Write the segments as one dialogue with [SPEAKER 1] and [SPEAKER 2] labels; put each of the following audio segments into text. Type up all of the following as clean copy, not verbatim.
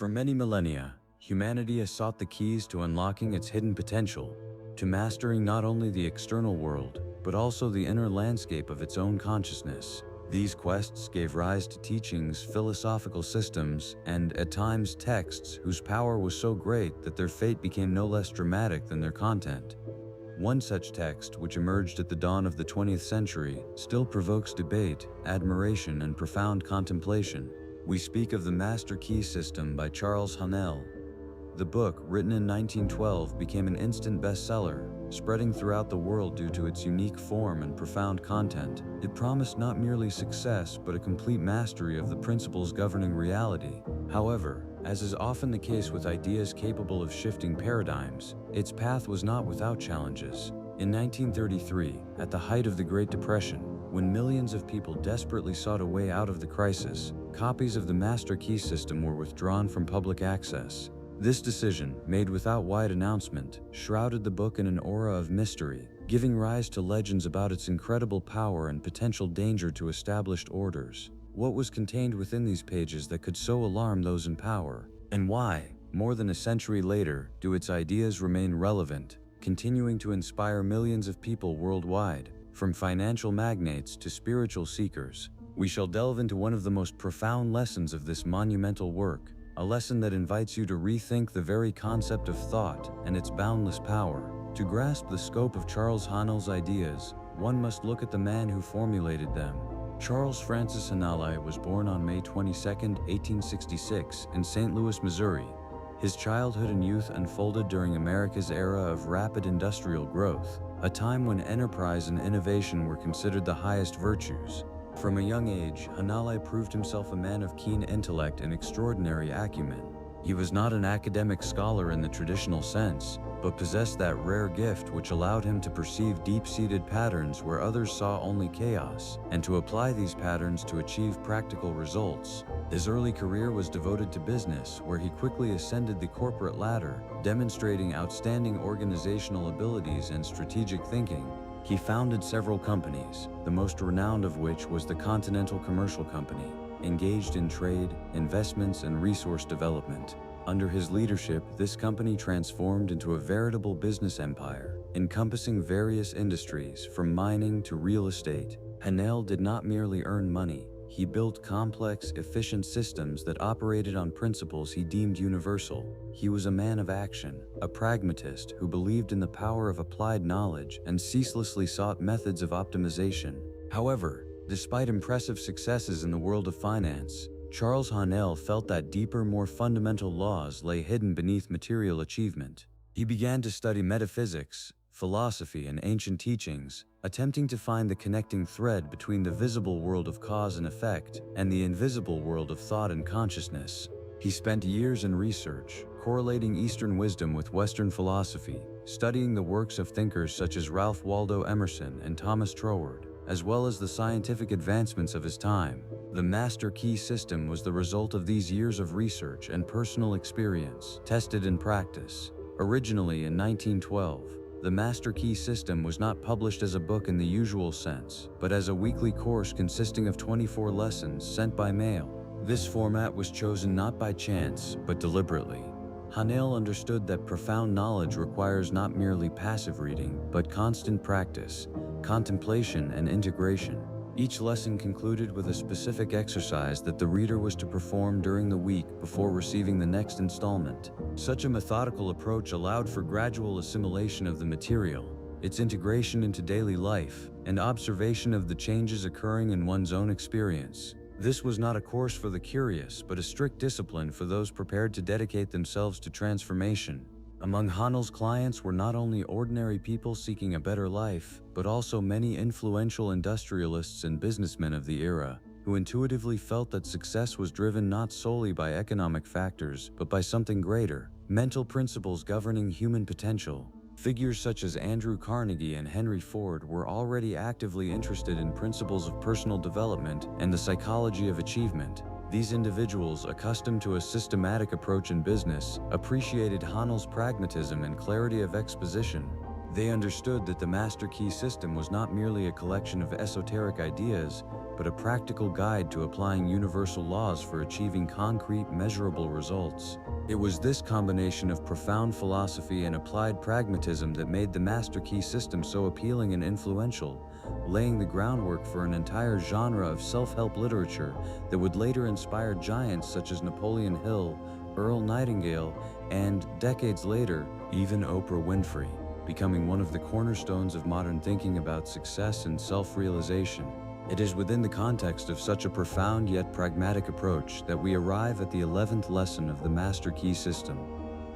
[SPEAKER 1] For many millennia, humanity has sought the keys to unlocking its hidden potential, to mastering not only the external world, but also the inner landscape of its own consciousness. These quests gave rise to teachings, philosophical systems, and, at times, texts whose power was so great that their fate became no less dramatic than their content. One such text, which emerged at the dawn of the 20th century, still provokes debate, admiration, and profound contemplation. We speak of the Master Key System by Charles Haanel. The book, written in 1912, became an instant bestseller, spreading throughout the world due to its unique form and profound content. It promised not merely success, but a complete mastery of the principles governing reality. However, as is often the case with ideas capable of shifting paradigms, its path was not without challenges. In 1933, at the height of the Great Depression, when millions of people desperately sought a way out of the crisis, copies of the Master Key System were withdrawn from public access. This decision, made without wide announcement, shrouded the book in an aura of mystery, giving rise to legends about its incredible power and potential danger to established orders. What was contained within these pages that could so alarm those in power? And why, more than a century later, do its ideas remain relevant, continuing to inspire millions of people worldwide, from financial magnates to spiritual seekers? We shall delve into one of the most profound lessons of this monumental work, a lesson that invites you to rethink the very concept of thought and its boundless power. To grasp the scope of Charles Haanel's ideas, one must look at the man who formulated them. Charles Francis Haanel was born on May 22, 1866, in St. Louis, Missouri. His childhood and youth unfolded during America's era of rapid industrial growth, a time when enterprise and innovation were considered the highest virtues. From a young age, Haanel proved himself a man of keen intellect and extraordinary acumen. He was not an academic scholar in the traditional sense, but possessed that rare gift which allowed him to perceive deep-seated patterns where others saw only chaos, and to apply these patterns to achieve practical results. His early career was devoted to business, where he quickly ascended the corporate ladder, demonstrating outstanding organizational abilities and strategic thinking. He founded several companies, the most renowned of which was the Continental Commercial Company, engaged in trade, investments, and resource development. Under his leadership, this company transformed into a veritable business empire, encompassing various industries from mining to real estate. Haanel did not merely earn money. He built complex, efficient systems that operated on principles he deemed universal. He was a man of action, a pragmatist who believed in the power of applied knowledge and ceaselessly sought methods of optimization. However, despite impressive successes in the world of finance, Charles Haanel felt that deeper, more fundamental laws lay hidden beneath material achievement. He began to study metaphysics, philosophy, and ancient teachings, attempting to find the connecting thread between the visible world of cause and effect and the invisible world of thought and consciousness. He spent years in research, correlating Eastern wisdom with Western philosophy, studying the works of thinkers such as Ralph Waldo Emerson and Thomas Troward, as well as the scientific advancements of his time. The Master Key System was the result of these years of research and personal experience, tested in practice. Originally in 1912, the Master Key System was not published as a book in the usual sense, but as a weekly course consisting of 24 lessons sent by mail. This format was chosen not by chance, but deliberately. Haanel understood that profound knowledge requires not merely passive reading, but constant practice, contemplation, and integration. Each lesson concluded with a specific exercise that the reader was to perform during the week before receiving the next installment. Such a methodical approach allowed for gradual assimilation of the material, its integration into daily life, and observation of the changes occurring in one's own experience. This was not a course for the curious, but a strict discipline for those prepared to dedicate themselves to transformation. Among Haanel's clients were not only ordinary people seeking a better life, but also many influential industrialists and businessmen of the era, who intuitively felt that success was driven not solely by economic factors, but by something greater, mental principles governing human potential. Figures such as Andrew Carnegie and Henry Ford were already actively interested in principles of personal development and the psychology of achievement. These individuals, accustomed to a systematic approach in business, appreciated Haanel's pragmatism and clarity of exposition. They understood that the Master Key System was not merely a collection of esoteric ideas, but a practical guide to applying universal laws for achieving concrete, measurable results. It was this combination of profound philosophy and applied pragmatism that made the Master Key system so appealing and influential, laying the groundwork for an entire genre of self-help literature that would later inspire giants such as Napoleon Hill, Earl Nightingale, and, decades later, even Oprah Winfrey, becoming one of the cornerstones of modern thinking about success and self-realization. It is within the context of such a profound yet pragmatic approach that we arrive at the 11th lesson of the Master Key system,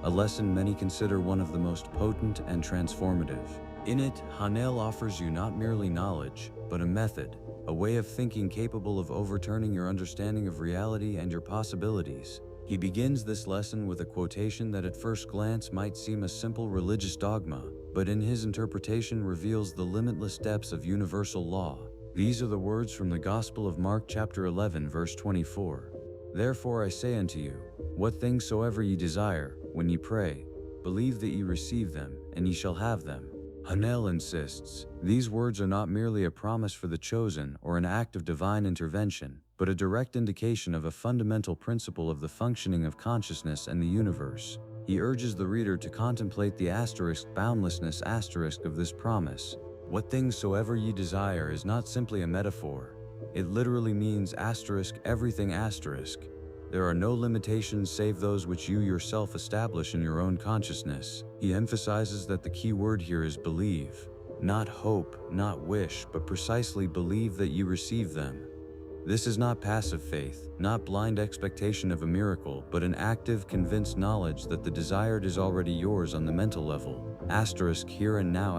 [SPEAKER 1] a lesson many consider one of the most potent and transformative. In it, Hanel offers you not merely knowledge, but a method, a way of thinking capable of overturning your understanding of reality and your possibilities. He begins this lesson with a quotation that at first glance might seem a simple religious dogma, but in his interpretation reveals the limitless depths of universal law. These are the words from the Gospel of Mark chapter 11 verse 24. Therefore I say unto you, what things soever ye desire, when ye pray, believe that ye receive them, and ye shall have them. Hanel insists, these words are not merely a promise for the chosen or an act of divine intervention, but a direct indication of a fundamental principle of the functioning of consciousness and the universe. He urges the reader to contemplate the boundlessness of this promise. What things soever ye desire is not simply a metaphor. It literally means everything . There are no limitations save those which you yourself establish in your own consciousness. He emphasizes that the key word here is believe. Not hope, not wish, but precisely believe that you receive them. This is not passive faith, not blind expectation of a miracle, but an active, convinced knowledge that the desired is already yours on the mental level. Here and now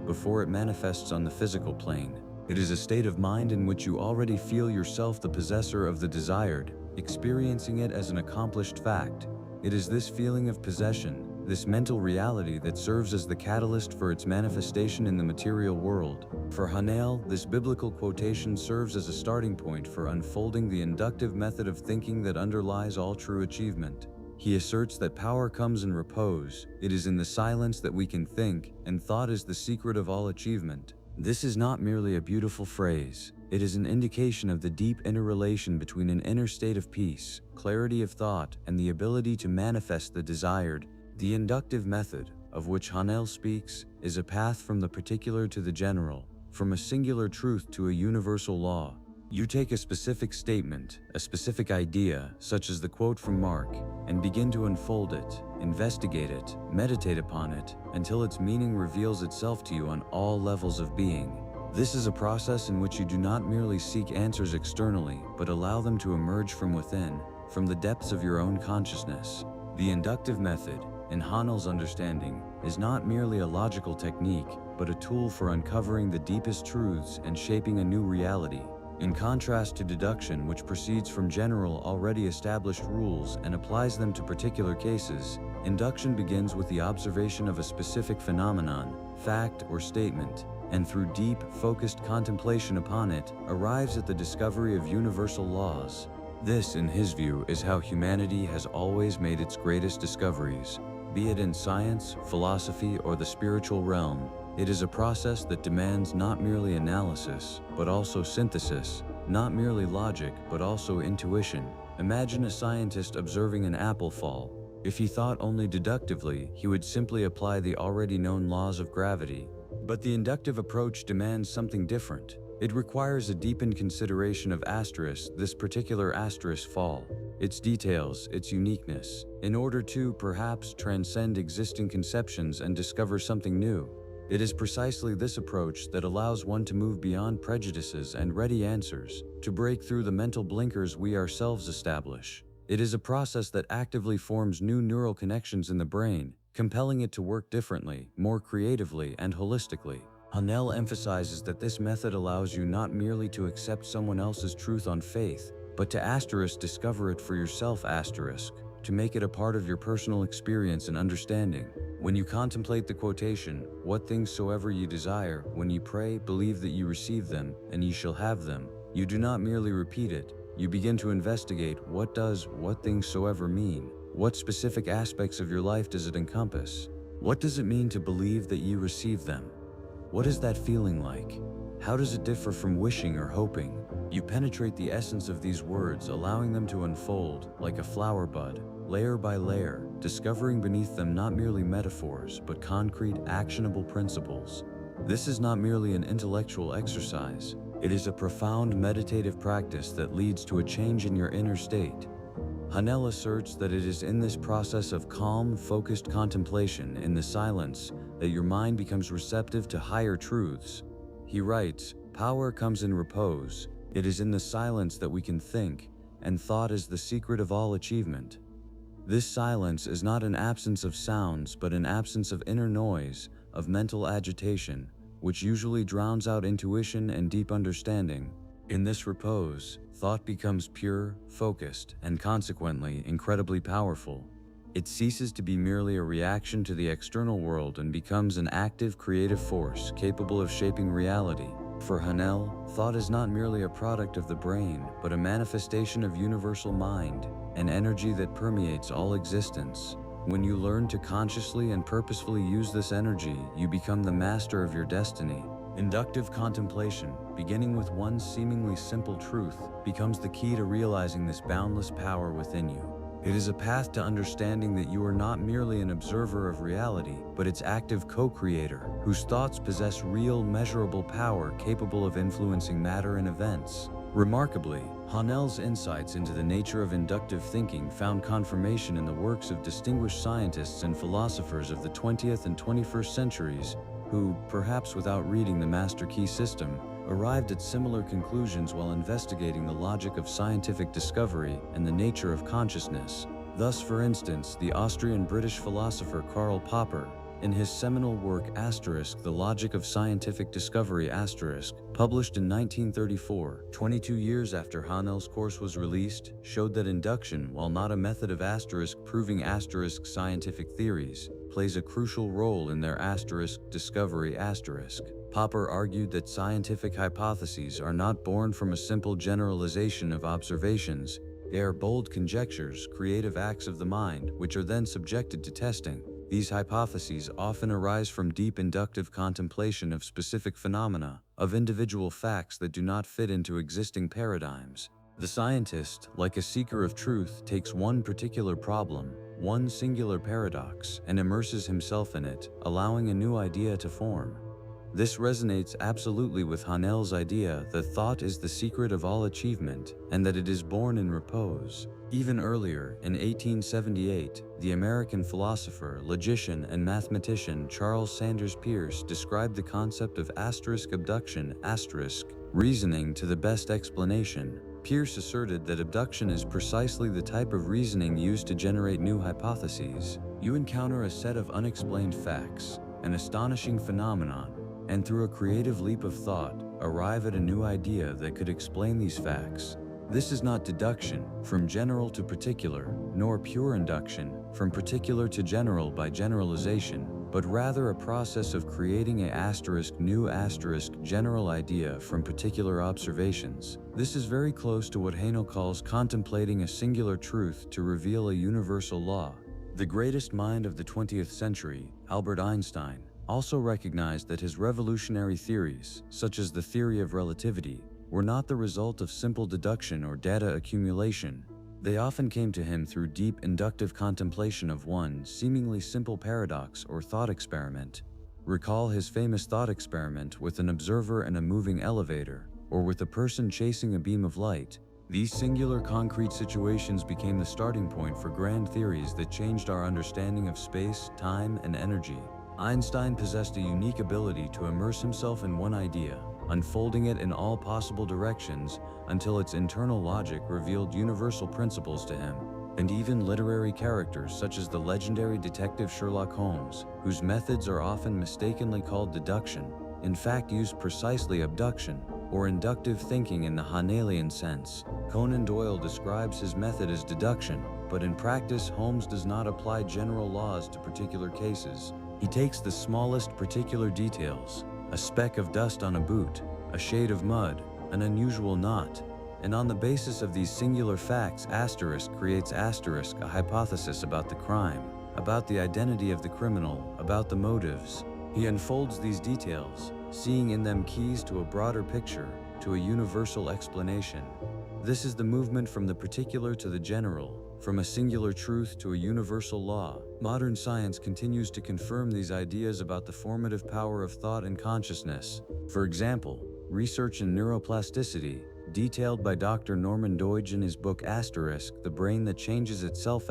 [SPEAKER 1] before it manifests on the physical plane. It is a state of mind in which you already feel yourself the possessor of the desired, experiencing it as an accomplished fact. It is this feeling of possession, this mental reality that serves as the catalyst for its manifestation in the material world. For Hanel, this biblical quotation serves as a starting point for unfolding the inductive method of thinking that underlies all true achievement. He asserts that power comes in repose, it is in the silence that we can think, and thought is the secret of all achievement. This is not merely a beautiful phrase, it is an indication of the deep interrelation between an inner state of peace, clarity of thought, and the ability to manifest the desired. The inductive method, of which Hanel speaks, is a path from the particular to the general, from a singular truth to a universal law. You take a specific statement, a specific idea, such as the quote from Mark, and begin to unfold it, investigate it, meditate upon it, until its meaning reveals itself to you on all levels of being. This is a process in which you do not merely seek answers externally, but allow them to emerge from within, from the depths of your own consciousness. The inductive method, in Hanel's understanding, is not merely a logical technique, but a tool for uncovering the deepest truths and shaping a new reality. In contrast to deduction, which proceeds from general, already established rules and applies them to particular cases, induction begins with the observation of a specific phenomenon, fact, or statement, and through deep, focused contemplation upon it, arrives at the discovery of universal laws. This, in his view, is how humanity has always made its greatest discoveries. Be it in science, philosophy, or the spiritual realm, it is a process that demands not merely analysis, but also synthesis, not merely logic, but also intuition. Imagine a scientist observing an apple fall. If he thought only deductively, he would simply apply the already known laws of gravity. But the inductive approach demands something different. It requires a deepened consideration of this particular fall, its details, its uniqueness, in order to, perhaps, transcend existing conceptions and discover something new. It is precisely this approach that allows one to move beyond prejudices and ready answers, to break through the mental blinkers we ourselves establish. It is a process that actively forms new neural connections in the brain, compelling it to work differently, more creatively, and holistically. Hanel emphasizes that this method allows you not merely to accept someone else's truth on faith, but to discover it for yourself to make it a part of your personal experience and understanding. When you contemplate the quotation, what things soever ye desire, when ye pray, believe that ye receive them, and ye shall have them, you do not merely repeat it, you begin to investigate what things soever mean. What specific aspects of your life does it encompass? What does it mean to believe that ye receive them? What is that feeling like? How does it differ from wishing or hoping? You penetrate the essence of these words, allowing them to unfold like a flower bud, layer by layer, discovering beneath them not merely metaphors, but concrete, actionable principles. This is not merely an intellectual exercise. It is a profound meditative practice that leads to a change in your inner state. Hanel asserts that it is in this process of calm, focused contemplation in the silence that your mind becomes receptive to higher truths. He writes, "Power comes in repose. It is in the silence that we can think, and thought is the secret of all achievement." This silence is not an absence of sounds, but an absence of inner noise, of mental agitation, which usually drowns out intuition and deep understanding. In this repose, thought becomes pure, focused, and consequently incredibly powerful. It ceases to be merely a reaction to the external world and becomes an active, creative force capable of shaping reality. For Hanel, thought is not merely a product of the brain, but a manifestation of universal mind, an energy that permeates all existence. When you learn to consciously and purposefully use this energy, you become the master of your destiny. Inductive contemplation, beginning with one seemingly simple truth, becomes the key to realizing this boundless power within you. It is a path to understanding that you are not merely an observer of reality, but its active co-creator, whose thoughts possess real, measurable power capable of influencing matter and events. Remarkably, Hanel's insights into the nature of inductive thinking found confirmation in the works of distinguished scientists and philosophers of the 20th and 21st centuries, who, perhaps without reading the Master Key System, arrived at similar conclusions while investigating the logic of scientific discovery and the nature of consciousness. Thus, for instance, the Austrian-British philosopher Karl Popper, in his seminal work The Logic of Scientific Discovery published in 1934, 22 years after Hanel's course was released, showed that induction, while not a method of proving scientific theories, plays a crucial role in their discovery. Popper argued that scientific hypotheses are not born from a simple generalization of observations. They are bold conjectures, creative acts of the mind, which are then subjected to testing. These hypotheses often arise from deep inductive contemplation of specific phenomena, of individual facts that do not fit into existing paradigms. The scientist, like a seeker of truth, takes one particular problem, one singular paradox, and immerses himself in it, allowing a new idea to form. This resonates absolutely with Hanel's idea that thought is the secret of all achievement, and that it is born in repose. Even earlier, in 1878, the American philosopher, logician, and mathematician Charles Sanders Peirce described the concept of abduction, reasoning to the best explanation. Peirce asserted that abduction is precisely the type of reasoning used to generate new hypotheses. You encounter a set of unexplained facts, an astonishing phenomenon, and through a creative leap of thought, arrive at a new idea that could explain these facts. This is not deduction, from general to particular, nor pure induction, from particular to general by generalization, but rather a process of creating a new general idea from particular observations. This is very close to what Hanel calls contemplating a singular truth to reveal a universal law. The greatest mind of the 20th century, Albert Einstein, also recognized that his revolutionary theories, such as the theory of relativity, were not the result of simple deduction or data accumulation. They often came to him through deep inductive contemplation of one seemingly simple paradox or thought experiment. Recall his famous thought experiment with an observer and a moving elevator, or with a person chasing a beam of light. These singular concrete situations became the starting point for grand theories that changed our understanding of space, time, and energy. Einstein possessed a unique ability to immerse himself in one idea, unfolding it in all possible directions until its internal logic revealed universal principles to him. And even literary characters such as the legendary detective Sherlock Holmes, whose methods are often mistakenly called deduction, in fact use precisely abduction, or inductive thinking in the Hanelian sense. Conan Doyle describes his method as deduction, but in practice Holmes does not apply general laws to particular cases. He takes the smallest particular details, a speck of dust on a boot, a shade of mud, an unusual knot, and on the basis of these singular facts creates a hypothesis about the crime, about the identity of the criminal, about the motives. He unfolds these details, seeing in them keys to a broader picture, to a universal explanation. This is the movement from the particular to the general, from a singular truth to a universal law. Modern science continues to confirm these ideas about the formative power of thought and consciousness. For example, research in neuroplasticity, detailed by Dr. Norman Doidge in his book The Brain That Changes Itself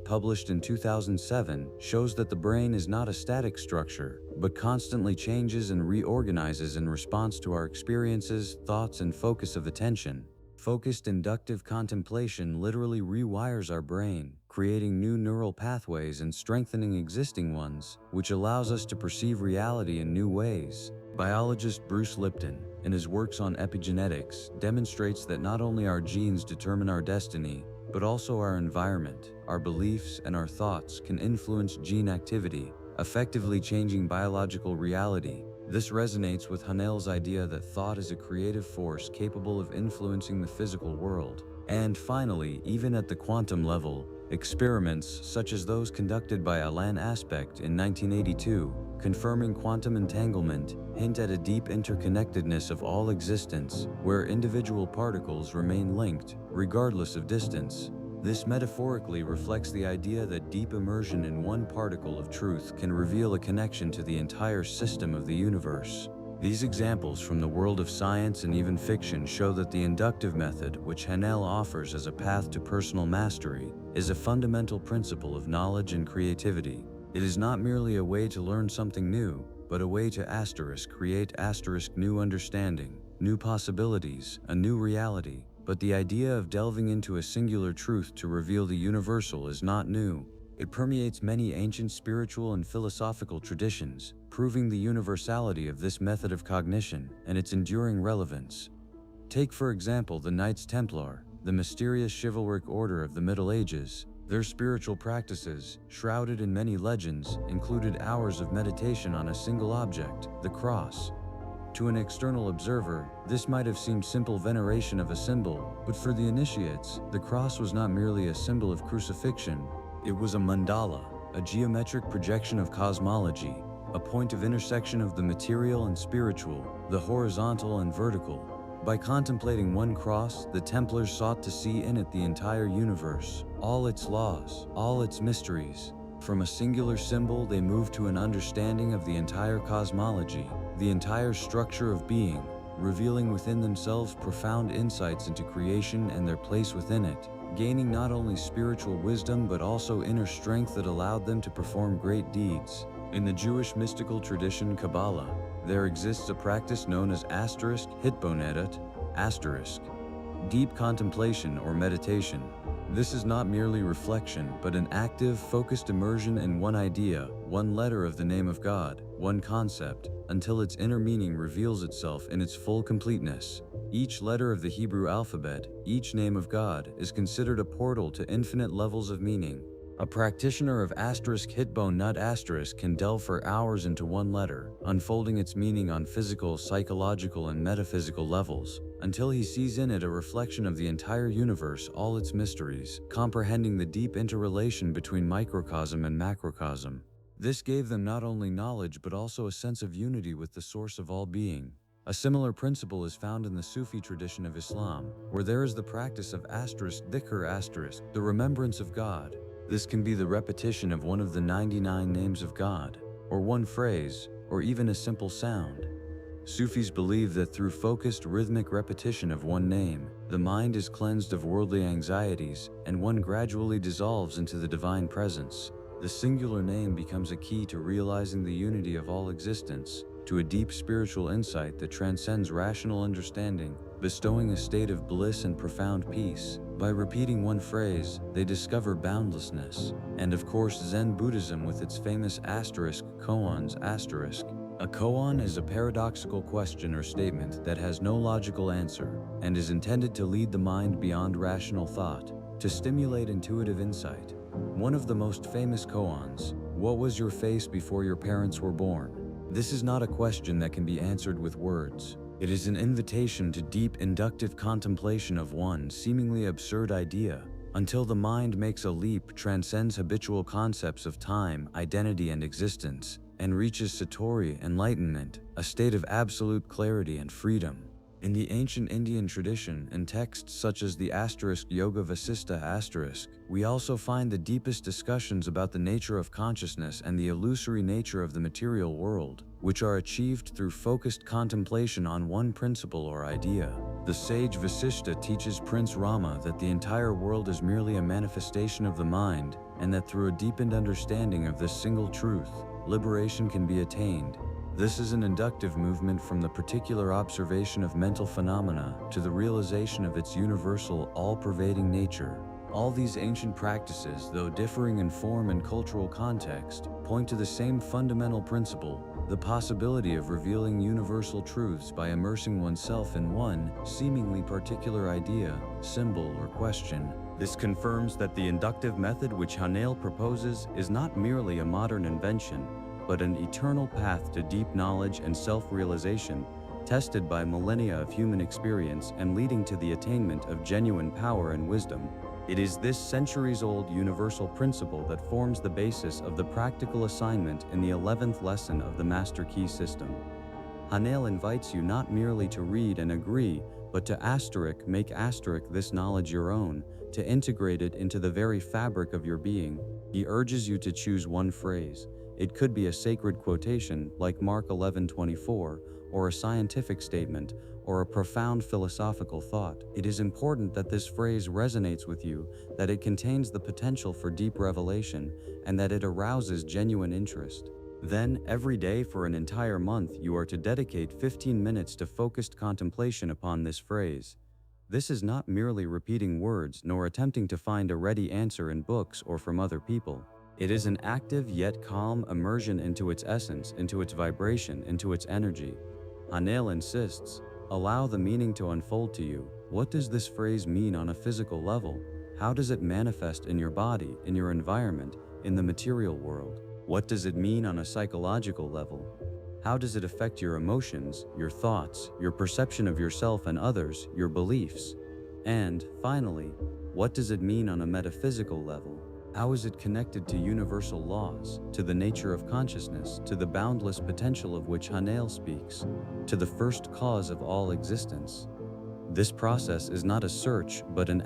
[SPEAKER 1] published in 2007, shows that the brain is not a static structure, but constantly changes and reorganizes in response to our experiences, thoughts, and focus of attention. Focused inductive contemplation literally rewires our brain, creating new neural pathways and strengthening existing ones, which allows us to perceive reality in new ways. Biologist Bruce Lipton, in his works on epigenetics, demonstrates that not only our genes determine our destiny, but also our environment, our beliefs, and our thoughts can influence gene activity, effectively changing biological reality. This resonates with Hanel's idea that thought is a creative force capable of influencing the physical world. And finally, even at the quantum level, experiments such as those conducted by Alan Aspect in 1982, confirming quantum entanglement, hint at a deep interconnectedness of all existence, where individual particles remain linked, regardless of distance. This metaphorically reflects the idea that deep immersion in one particle of truth can reveal a connection to the entire system of the universe. These examples from the world of science and even fiction show that the inductive method, which Hanel offers as a path to personal mastery, is a fundamental principle of knowledge and creativity. It is not merely a way to learn something new, but a way to create new understanding, new possibilities, a new reality. But the idea of delving into a singular truth to reveal the universal is not new. It permeates many ancient spiritual and philosophical traditions, proving the universality of this method of cognition and its enduring relevance. Take, for example, the Knights Templar, the mysterious chivalric order of the Middle Ages. Their spiritual practices, shrouded in many legends, included hours of meditation on a single object, the cross. To an external observer, this might have seemed simple veneration of a symbol, but for the initiates, the cross was not merely a symbol of crucifixion. It was a mandala, a geometric projection of cosmology, a point of intersection of the material and spiritual, the horizontal and vertical. By contemplating one cross, the Templars sought to see in it the entire universe, all its laws, all its mysteries. From a singular symbol, they moved to an understanding of the entire cosmology, the entire structure of being, revealing within themselves profound insights into creation and their place within it, gaining not only spiritual wisdom but also inner strength that allowed them to perform great deeds. In the Jewish mystical tradition Kabbalah, there exists a practice known as hitbonedet, deep contemplation or meditation. This is not merely reflection, but an active, focused immersion in one idea, one letter of the name of God, one concept, until its inner meaning reveals itself in its full completeness. Each letter of the Hebrew alphabet, each name of God, is considered a portal to infinite levels of meaning. A practitioner of hitbone can delve for hours into one letter, unfolding its meaning on physical, psychological, and metaphysical levels, until he sees in it a reflection of the entire universe, all its mysteries, comprehending the deep interrelation between microcosm and macrocosm. This gave them not only knowledge but also a sense of unity with the source of all being. A similar principle is found in the Sufi tradition of Islam, where there is the practice of dhikr, the remembrance of God. This can be the repetition of one of the 99 names of God, or one phrase, or even a simple sound. Sufis believe that through focused rhythmic repetition of one name, the mind is cleansed of worldly anxieties, and one gradually dissolves into the divine presence. The singular name becomes a key to realizing the unity of all existence, to a deep spiritual insight that transcends rational understanding, bestowing a state of bliss and profound peace. By repeating one phrase, they discover boundlessness. And of course, Zen Buddhism with its famous koans. A koan is a paradoxical question or statement that has no logical answer, and is intended to lead the mind beyond rational thought, to stimulate intuitive insight. One of the most famous koans, "What was your face before your parents were born?" This is not a question that can be answered with words. It is an invitation to deep inductive contemplation of one seemingly absurd idea, until the mind makes a leap, transcends habitual concepts of time, identity, and existence, and reaches satori, enlightenment, a state of absolute clarity and freedom. In the ancient Indian tradition and texts such as the Yoga Vasista we also find the deepest discussions about the nature of consciousness and the illusory nature of the material world, which are achieved through focused contemplation on one principle or idea. The sage Vasista teaches Prince Rama that the entire world is merely a manifestation of the mind, and that through a deepened understanding of this single truth, liberation can be attained. This is an inductive movement from the particular observation of mental phenomena to the realization of its universal, all-pervading nature. All these ancient practices, though differing in form and cultural context, point to the same fundamental principle, the possibility of revealing universal truths by immersing oneself in one, seemingly particular idea, symbol, or question. This confirms that the inductive method which Hanel proposes is not merely a modern invention, but an eternal path to deep knowledge and self-realization, tested by millennia of human experience and leading to the attainment of genuine power and wisdom. It is this centuries-old universal principle that forms the basis of the practical assignment in the 11th lesson of the Master Key system. Hanel invites you not merely to read and agree, but to make this knowledge your own, to integrate it into the very fabric of your being. He urges you to choose one phrase. It could be a sacred quotation like Mark 11:24, or a scientific statement, or a profound philosophical thought. It is important that this phrase resonates with you, that it contains the potential for deep revelation, and that it arouses genuine interest. Then, every day for an entire month, you are to dedicate 15 minutes to focused contemplation upon this phrase. This is not merely repeating words nor attempting to find a ready answer in books or from other people. It is an active yet calm immersion into its essence, into its vibration, into its energy. Hanel insists, allow the meaning to unfold to you. What does this phrase mean on a physical level? How does it manifest in your body, in your environment, in the material world? What does it mean on a psychological level? How does it affect your emotions, your thoughts, your perception of yourself and others, your beliefs? And, finally, what does it mean on a metaphysical level? How is it connected to universal laws, to the nature of consciousness, to the boundless potential of which Hanel speaks, to the first cause of all existence? This process is not a search, but an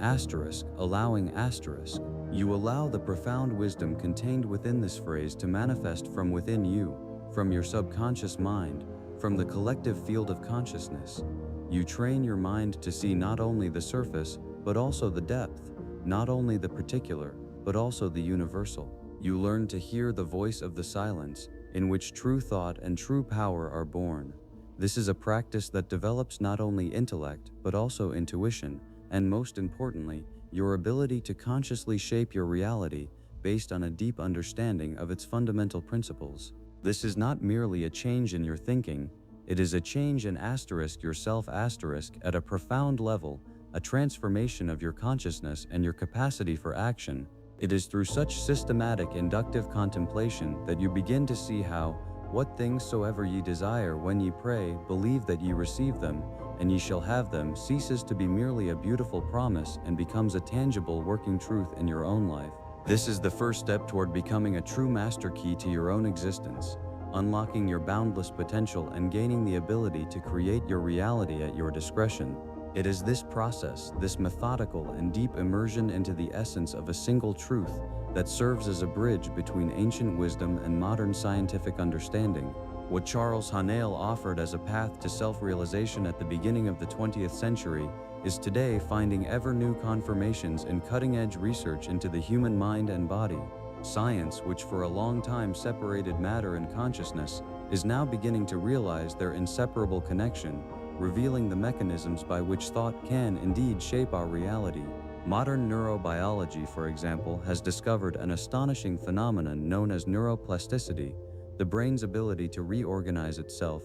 [SPEAKER 1] allowing asterisk. You allow the profound wisdom contained within this phrase to manifest from within you, from your subconscious mind, from the collective field of consciousness. You train your mind to see not only the surface, but also the depth, not only the particular, but also the universal. You learn to hear the voice of the silence, in which true thought and true power are born. This is a practice that develops not only intellect, but also intuition, and most importantly, your ability to consciously shape your reality based on a deep understanding of its fundamental principles. This is not merely a change in your thinking, it is a change in yourself at a profound level, a transformation of your consciousness and your capacity for action. It is through such systematic inductive contemplation that you begin to see how, what things soever ye desire when ye pray, believe that ye receive them, and ye shall have them, ceases to be merely a beautiful promise and becomes a tangible working truth in your own life. This is the first step toward becoming a true master key to your own existence, unlocking your boundless potential and gaining the ability to create your reality at your discretion. It is this process, this methodical and deep immersion into the essence of a single truth, that serves as a bridge between ancient wisdom and modern scientific understanding. What Charles Hanel offered as a path to self-realization at the beginning of the 20th century is today finding ever new confirmations in cutting-edge research into the human mind and body. Science, which for a long time separated matter and consciousness, is now beginning to realize their inseparable connection, revealing the mechanisms by which thought can indeed shape our reality. Modern neurobiology, for example, has discovered an astonishing phenomenon known as neuroplasticity, the brain's ability to reorganize itself,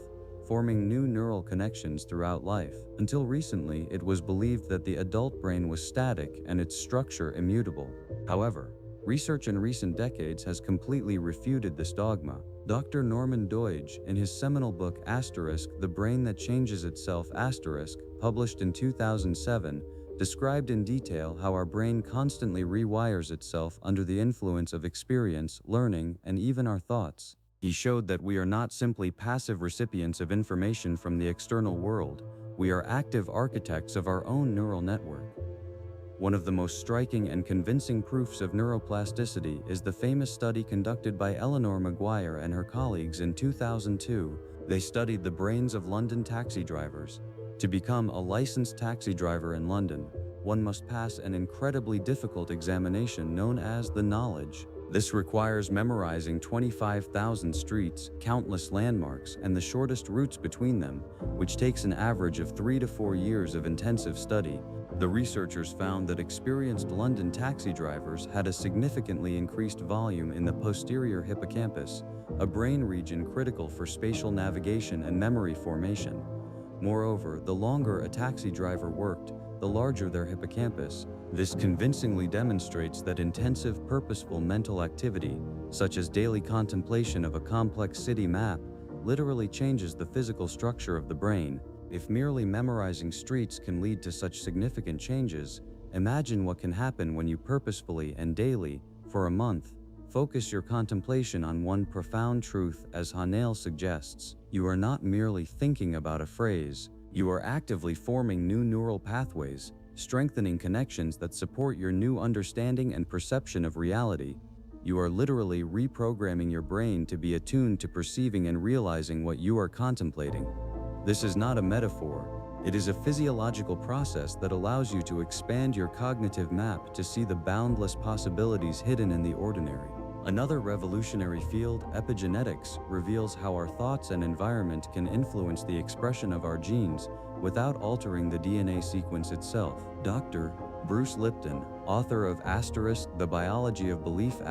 [SPEAKER 1] forming new neural connections throughout life. Until recently, it was believed that the adult brain was static and its structure immutable. However, research in recent decades has completely refuted this dogma. Dr. Norman Doidge, in his seminal book The Brain That Changes Itself published in 2007, described in detail how our brain constantly rewires itself under the influence of experience, learning, and even our thoughts. He showed that we are not simply passive recipients of information from the external world, We are active architects of our own neural network. One of the most striking and convincing proofs of neuroplasticity is the famous study conducted by Eleanor Maguire and her colleagues in 2002. They studied the brains of London taxi drivers. To become a licensed taxi driver in London, one must pass an incredibly difficult examination known as the knowledge. This requires memorizing 25,000 streets, countless landmarks, and the shortest routes between them, which takes an average of 3 to 4 years of intensive study. The researchers found that experienced London taxi drivers had a significantly increased volume in the posterior hippocampus, a brain region critical for spatial navigation and memory formation. Moreover, the longer a taxi driver worked, the larger their hippocampus. This convincingly demonstrates that intensive, purposeful mental activity, such as daily contemplation of a complex city map, literally changes the physical structure of the brain. If merely memorizing streets can lead to such significant changes, imagine what can happen when you purposefully and daily, for a month, focus your contemplation on one profound truth. As Hanel suggests, you are not merely thinking about a phrase, you are actively forming new neural pathways, strengthening connections that support your new understanding and perception of reality. You are literally reprogramming your brain to be attuned to perceiving and realizing what you are contemplating. This is not a metaphor. It is a physiological process that allows you to expand your cognitive map to see the boundless possibilities hidden in the ordinary. Another revolutionary field, epigenetics, reveals how our thoughts and environment can influence the expression of our genes without altering the DNA sequence itself. Dr. Bruce Lipton, author of *The Biology of Belief*,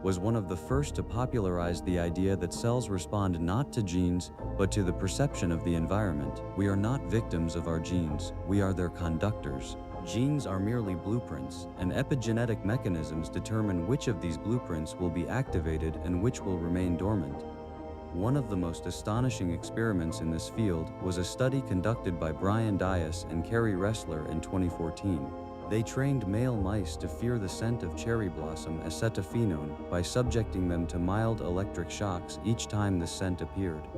[SPEAKER 1] was one of the first to popularize the idea that cells respond not to genes, but to the perception of the environment. We are not victims of our genes, we are their conductors. Genes are merely blueprints, and epigenetic mechanisms determine which of these blueprints will be activated and which will remain dormant. One of the most astonishing experiments in this field was a study conducted by Brian Dias and Kerry Ressler in 2014. They trained male mice to fear the scent of cherry blossom acetophenone by subjecting them to mild electric shocks each time the scent appeared.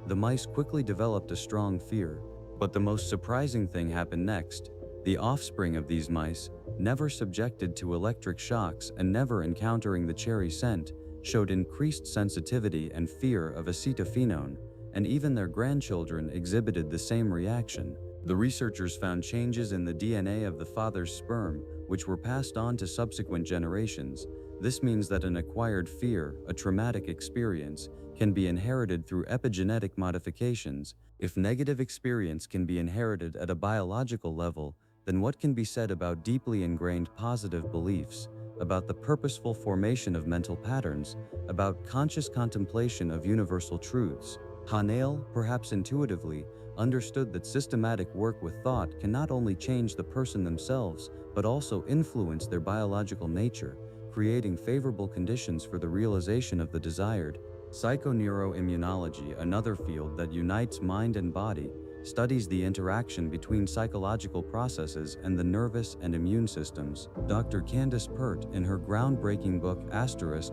[SPEAKER 1] The mice quickly developed a strong fear, but the most surprising thing happened next. The offspring of these mice, never subjected to electric shocks and never encountering the cherry scent, showed increased sensitivity and fear of acetophenone, and even their grandchildren exhibited the same reaction. The researchers found changes in the DNA of the father's sperm, which were passed on to subsequent generations. This means that an acquired fear, a traumatic experience, can be inherited through epigenetic modifications. If negative experience can be inherited at a biological level, then what can be said about deeply ingrained positive beliefs, about the purposeful formation of mental patterns, about conscious contemplation of universal truths? Hanel, perhaps intuitively, understood that systematic work with thought can not only change the person themselves, but also influence their biological nature, creating favorable conditions for the realization of the desired. Psychoneuroimmunology, another field that unites mind and body, studies the interaction between psychological processes and the nervous and immune systems. Dr. Candace Pert, in her groundbreaking book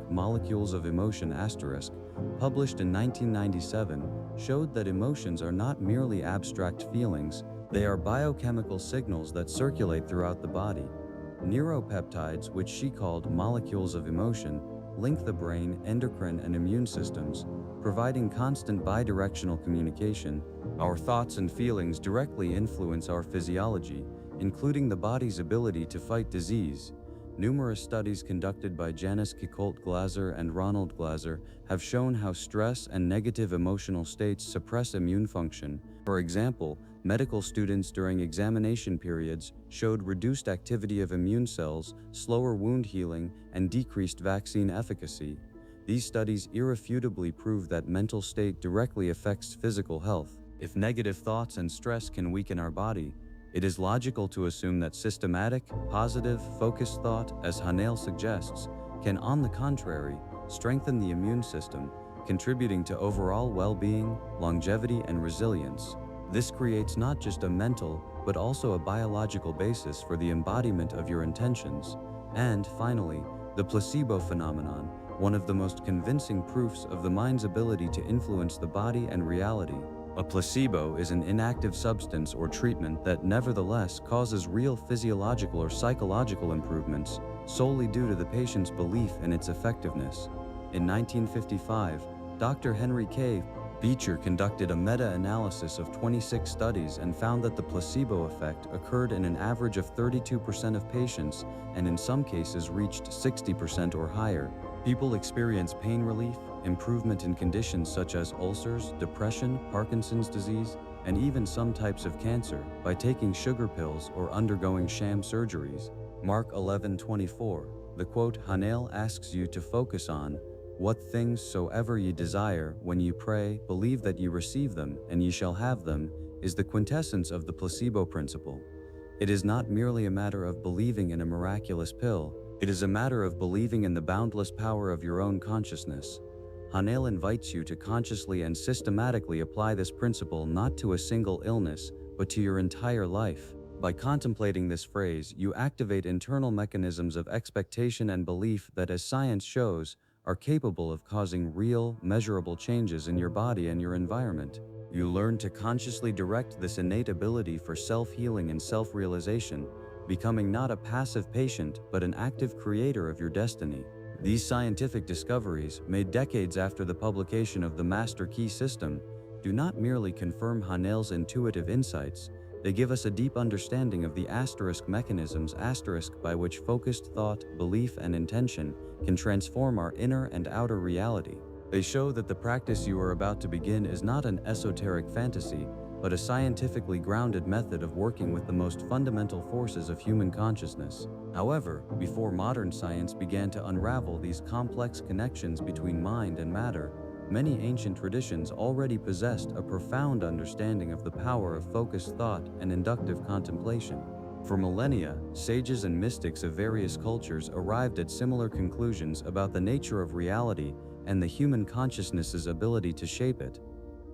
[SPEAKER 1] Molecules of Emotion*, published in 1997, showed that emotions are not merely abstract feelings, they are biochemical signals that circulate throughout the body. Neuropeptides, which she called molecules of emotion, link the brain, endocrine, and immune systems, providing constant bidirectional communication. Our thoughts and feelings directly influence our physiology, including the body's ability to fight disease. Numerous studies conducted by Janice Kikolt-Glaser and Ronald Glaser have shown how stress and negative emotional states suppress immune function. For example, medical students during examination periods showed reduced activity of immune cells, slower wound healing, and decreased vaccine efficacy. These studies irrefutably prove that mental state directly affects physical health. If negative thoughts and stress can weaken our body, it is logical to assume that systematic, positive, focused thought, as Hanel suggests, can, on the contrary, strengthen the immune system, contributing to overall well-being, longevity, and resilience. This creates not just a mental, but also a biological basis for the embodiment of your intentions. And, finally, the placebo phenomenon, one of the most convincing proofs of the mind's ability to influence the body and reality. A placebo is an inactive substance or treatment that nevertheless causes real physiological or psychological improvements solely due to the patient's belief in its effectiveness. In 1955, Dr. Henry K. Beecher conducted a meta-analysis of 26 studies and found that the placebo effect occurred in an average of 32% of patients and in some cases reached 60% or higher. People experience pain relief, improvement in conditions such as ulcers, depression, Parkinson's disease, and even some types of cancer by taking sugar pills or undergoing sham surgeries. Mark 11:24. The quote, Hanel asks you to focus on what things soever ye desire when ye pray, believe that ye receive them, and ye shall have them, is the quintessence of the placebo principle. It is not merely a matter of believing in a miraculous pill, it is a matter of believing in the boundless power of your own consciousness. Hanel invites you to consciously and systematically apply this principle not to a single illness, but to your entire life. By contemplating this phrase, you activate internal mechanisms of expectation and belief that, as science shows, are capable of causing real, measurable changes in your body and your environment. You learn to consciously direct this innate ability for self-healing and self-realization, becoming not a passive patient but an active creator of your destiny. These scientific discoveries, made decades after the publication of the Master Key System, do not merely confirm Hanel's intuitive insights, they give us a deep understanding of the asterisk mechanisms by which focused thought, belief, and intention can transform our inner and outer reality. They show that the practice you are about to begin is not an esoteric fantasy, but a scientifically grounded method of working with the most fundamental forces of human consciousness. However, before modern science began to unravel these complex connections between mind and matter, many ancient traditions already possessed a profound understanding of the power of focused thought and inductive contemplation. For millennia, sages and mystics of various cultures arrived at similar conclusions about the nature of reality and the human consciousness's ability to shape it.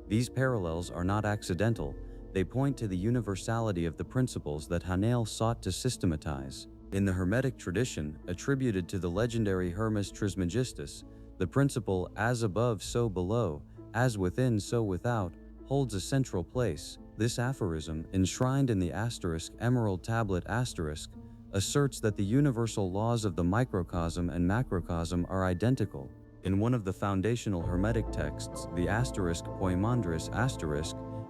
[SPEAKER 1] These parallels are not accidental, they point to the universality of the principles that Hanel sought to systematize. In the Hermetic tradition, attributed to the legendary Hermes Trismegistus, the principle as above so below, as within so without, holds a central place. This aphorism, enshrined in the emerald tablet asserts that the universal laws of the microcosm and macrocosm are identical. In one of the foundational Hermetic texts, the Poimandris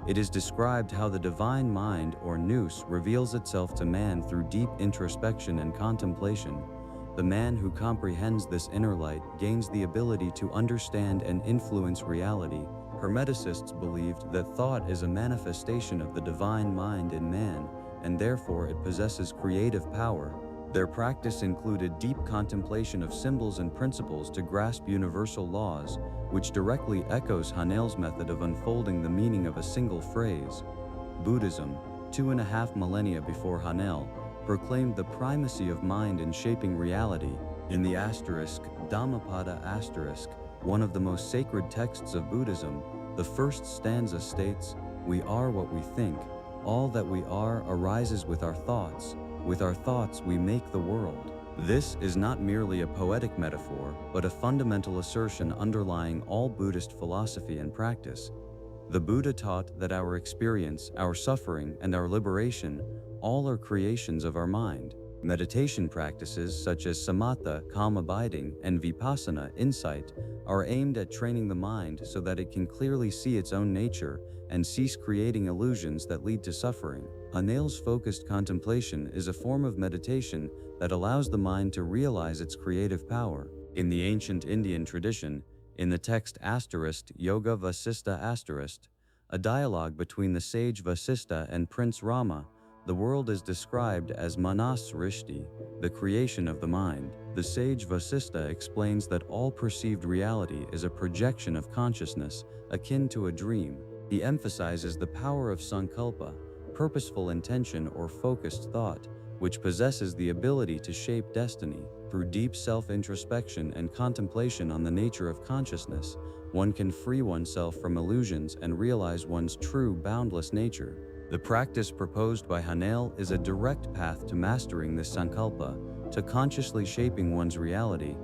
[SPEAKER 1] it is described how the divine mind or nous reveals itself to man through deep introspection and contemplation. The man who comprehends this inner light gains the ability to understand and influence reality. Hermeticists believed that thought is a manifestation of the divine mind in man, and therefore it possesses creative power. Their practice included deep contemplation of symbols and principles to grasp universal laws, which directly echoes Hanel's method of unfolding the meaning of a single phrase. Buddhism, 2.5 millennia before Hanel, proclaimed the primacy of mind in shaping reality. In the Dhammapada one of the most sacred texts of Buddhism, the first stanza states, "We are what we think. All that we are arises with our thoughts. With our thoughts we make the world." This is not merely a poetic metaphor, but a fundamental assertion underlying all Buddhist philosophy and practice. The Buddha taught that our experience, our suffering, and our liberation all are creations of our mind. Meditation practices such as samatha, calm abiding, and vipassana, insight, are aimed at training the mind so that it can clearly see its own nature and cease creating illusions that lead to suffering. Hanel's focused contemplation is a form of meditation that allows the mind to realize its creative power. In the ancient Indian tradition, in the text Yoga Vasistha a dialogue between the sage Vasistha and Prince Rama, the world is described as Manas Srishti, the creation of the mind. The sage Vasistha explains that all perceived reality is a projection of consciousness, akin to a dream. He emphasizes the power of sankalpa, purposeful intention or focused thought, which possesses the ability to shape destiny. Through deep self-introspection and contemplation on the nature of consciousness, one can free oneself from illusions and realize one's true, boundless nature. The practice proposed by Hanel is a direct path to mastering this sankalpa, to consciously shaping one's reality.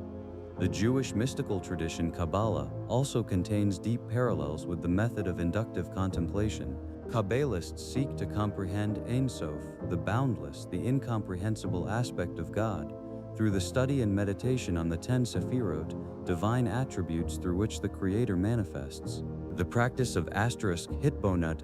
[SPEAKER 1] The Jewish mystical tradition Kabbalah also contains deep parallels with the method of inductive contemplation. Kabbalists seek to comprehend Ein Sof, the boundless, the incomprehensible aspect of God, through the study and meditation on the 10 Sephirot, divine attributes through which the Creator manifests. The practice of hitbonut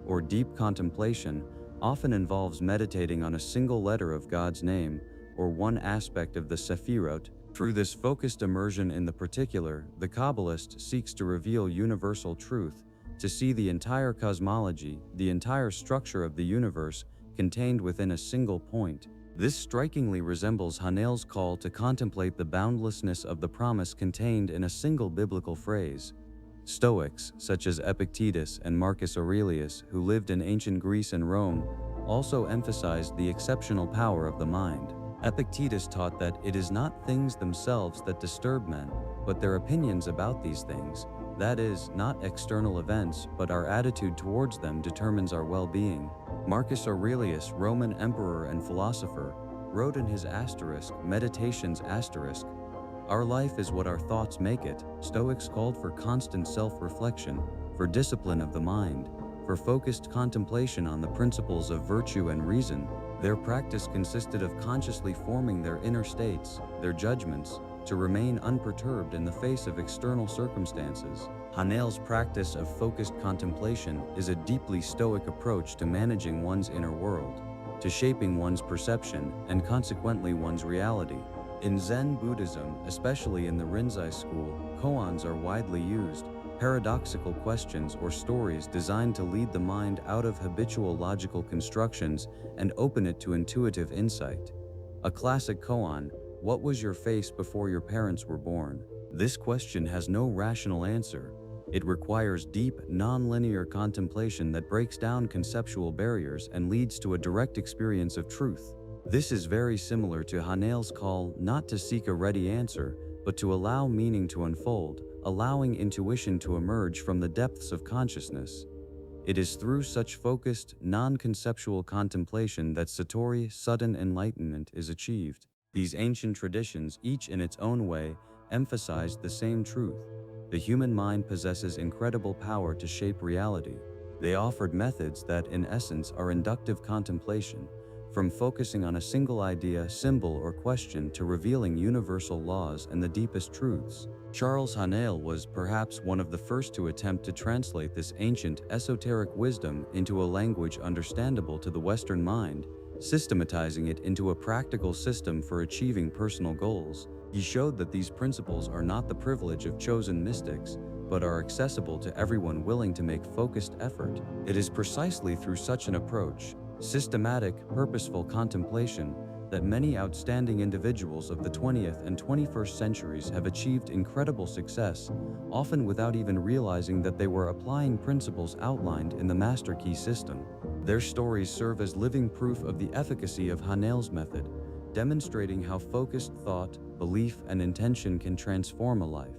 [SPEAKER 1] or deep contemplation often involves meditating on a single letter of God's name or one aspect of the Sephirot. Through this focused immersion in the particular, the Kabbalist seeks to reveal universal truth, to see the entire cosmology, the entire structure of the universe, contained within a single point. This strikingly resembles Hanel's call to contemplate the boundlessness of the promise contained in a single biblical phrase. Stoics, such as Epictetus and Marcus Aurelius, who lived in ancient Greece and Rome, also emphasized the exceptional power of the mind. Epictetus taught that it is not things themselves that disturb men, but their opinions about these things. That is, not external events, but our attitude towards them determines our well-being. Marcus Aurelius, Roman emperor and philosopher, wrote in his Meditations "Our life is what our thoughts make it." Stoics called for constant self-reflection, for discipline of the mind, for focused contemplation on the principles of virtue and reason. Their practice consisted of consciously forming their inner states, their judgments, to remain unperturbed in the face of external circumstances. Hanel's practice of focused contemplation is a deeply Stoic approach to managing one's inner world, to shaping one's perception and consequently one's reality. In Zen Buddhism, especially in the Rinzai school, koans are widely used, paradoxical questions or stories designed to lead the mind out of habitual logical constructions and open it to intuitive insight. A classic koan: "What was your face before your parents were born?" This question has no rational answer. It requires deep, non-linear contemplation that breaks down conceptual barriers and leads to a direct experience of truth. This is very similar to Hanel's call not to seek a ready answer, but to allow meaning to unfold, allowing intuition to emerge from the depths of consciousness. It is through such focused, non-conceptual contemplation that Satori, sudden enlightenment, is achieved. These ancient traditions, each in its own way, emphasized the same truth. The human mind possesses incredible power to shape reality. They offered methods that, in essence, are inductive contemplation, from focusing on a single idea, symbol, or question to revealing universal laws and the deepest truths. Charles Hanel was perhaps one of the first to attempt to translate this ancient, esoteric wisdom into a language understandable to the Western mind, systematizing it into a practical system for achieving personal goals. He showed that these principles are not the privilege of chosen mystics, but are accessible to everyone willing to make focused effort. It is precisely through such an approach, systematic, purposeful contemplation, that many outstanding individuals of the 20th and 21st centuries have achieved incredible success, often without even realizing that they were applying principles outlined in the Master Key system. Their stories serve as living proof of the efficacy of Hanel's method, demonstrating how focused thought, belief, and intention can transform a life.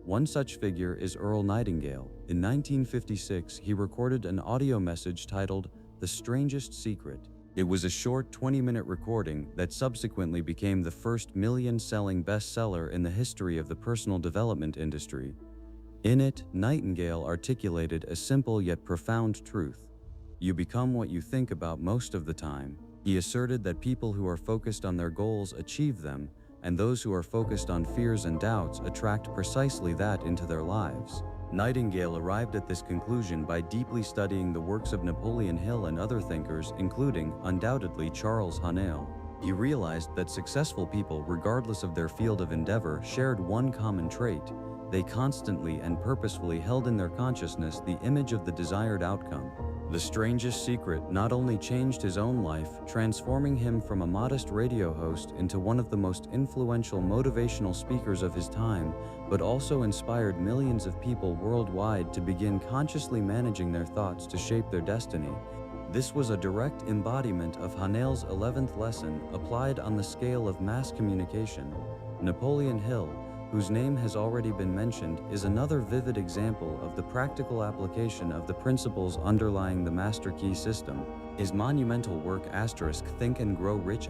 [SPEAKER 1] One such figure is Earl Nightingale. In 1956, he recorded an audio message titled "The Strangest Secret." It was a short 20-minute recording that subsequently became the first million-selling bestseller in the history of the personal development industry. In it, Nightingale articulated a simple yet profound truth: you become what you think about most of the time. He asserted that people who are focused on their goals achieve them, and those who are focused on fears and doubts attract precisely that into their lives. Nightingale arrived at this conclusion by deeply studying the works of Napoleon Hill and other thinkers, including, undoubtedly, Charles Hanel. He realized that successful people, regardless of their field of endeavor, shared one common trait: they constantly and purposefully held in their consciousness the image of the desired outcome. The Strangest Secret not only changed his own life, transforming him from a modest radio host into one of the most influential motivational speakers of his time, but also inspired millions of people worldwide to begin consciously managing their thoughts to shape their destiny. This was a direct embodiment of Hanel's 11th lesson applied on the scale of mass communication. Napoleon Hill, whose name has already been mentioned, is another vivid example of the practical application of the principles underlying the Master Key system. His monumental work *Think and Grow Rich*,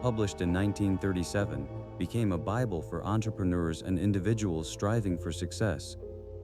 [SPEAKER 1] published in 1937, became a Bible for entrepreneurs and individuals striving for success.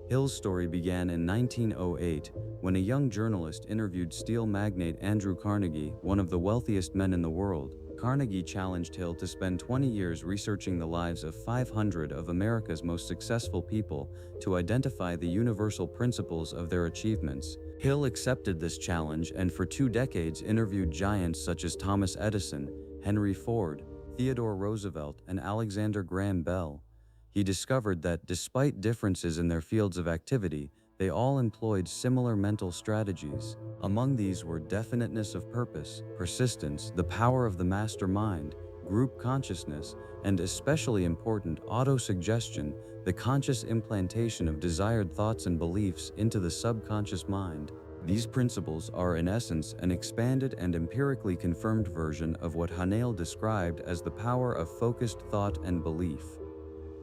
[SPEAKER 1] Hill's story began in 1908 when a young journalist interviewed steel magnate Andrew Carnegie, one of the wealthiest men in the world. Carnegie challenged Hill to spend 20 years researching the lives of 500 of America's most successful people to identify the universal principles of their achievements. Hill accepted this challenge and for 2 decades interviewed giants such as Thomas Edison, Henry Ford, Theodore Roosevelt, and Alexander Graham Bell. He discovered that despite differences in their fields of activity, they all employed similar mental strategies. Among these were definiteness of purpose, persistence, the power of the master mind, group consciousness, and especially important, autosuggestion, the conscious implantation of desired thoughts and beliefs into the subconscious mind. These principles are in essence an expanded and empirically confirmed version of what Hanel described as the power of focused thought and belief.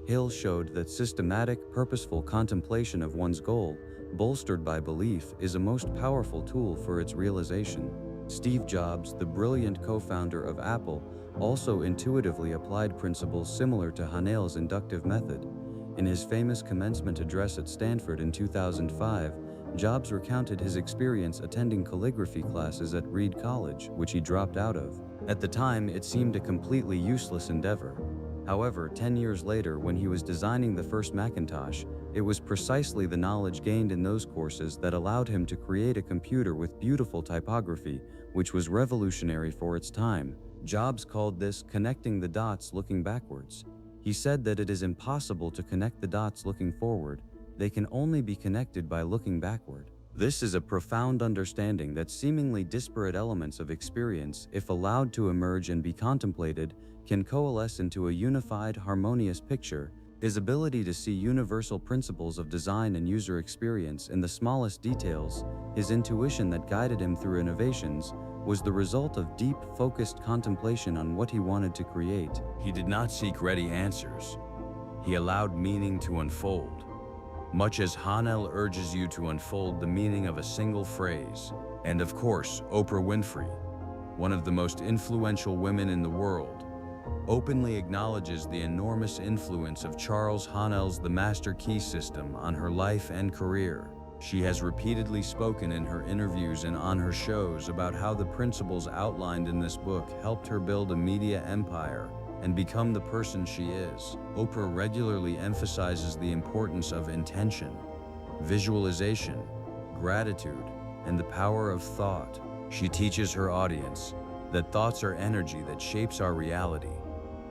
[SPEAKER 1] Hill showed that systematic, purposeful contemplation of one's goal, bolstered by belief, is a most powerful tool for its realization. Steve Jobs, the brilliant co-founder of Apple, also intuitively applied principles similar to Hanel's inductive method. In his famous commencement address at Stanford in 2005, Jobs recounted his experience attending calligraphy classes at Reed College, which he dropped out of. At the time, it seemed a completely useless endeavor. However, 10 years later, when he was designing the first Macintosh, it was precisely the knowledge gained in those courses that allowed him to create a computer with beautiful typography, which was revolutionary for its time. Jobs called this connecting the dots looking backwards. He said that it is impossible to connect the dots looking forward. They can only be connected by looking backward. This is a profound understanding that seemingly disparate elements of experience, if allowed to emerge and be contemplated, can coalesce into a unified, harmonious picture. His ability to see universal principles of design and user experience in the smallest details, his intuition that guided him through innovations, was the result of deep, focused contemplation on what he wanted to create. He did not seek ready answers. He allowed meaning to unfold. Much as Hanel urges you to unfold the meaning of a single phrase. And of course, Oprah Winfrey, one of the most influential women in the world, openly acknowledges the enormous influence of Charles Hanel's The Master Key System on her life and career. She has repeatedly spoken in her interviews and on her shows about how the principles outlined in this book helped her build a media empire and become the person she is. Oprah regularly emphasizes the importance of intention, visualization, gratitude, and the power of thought. She teaches her audience that thoughts are energy that shapes our reality,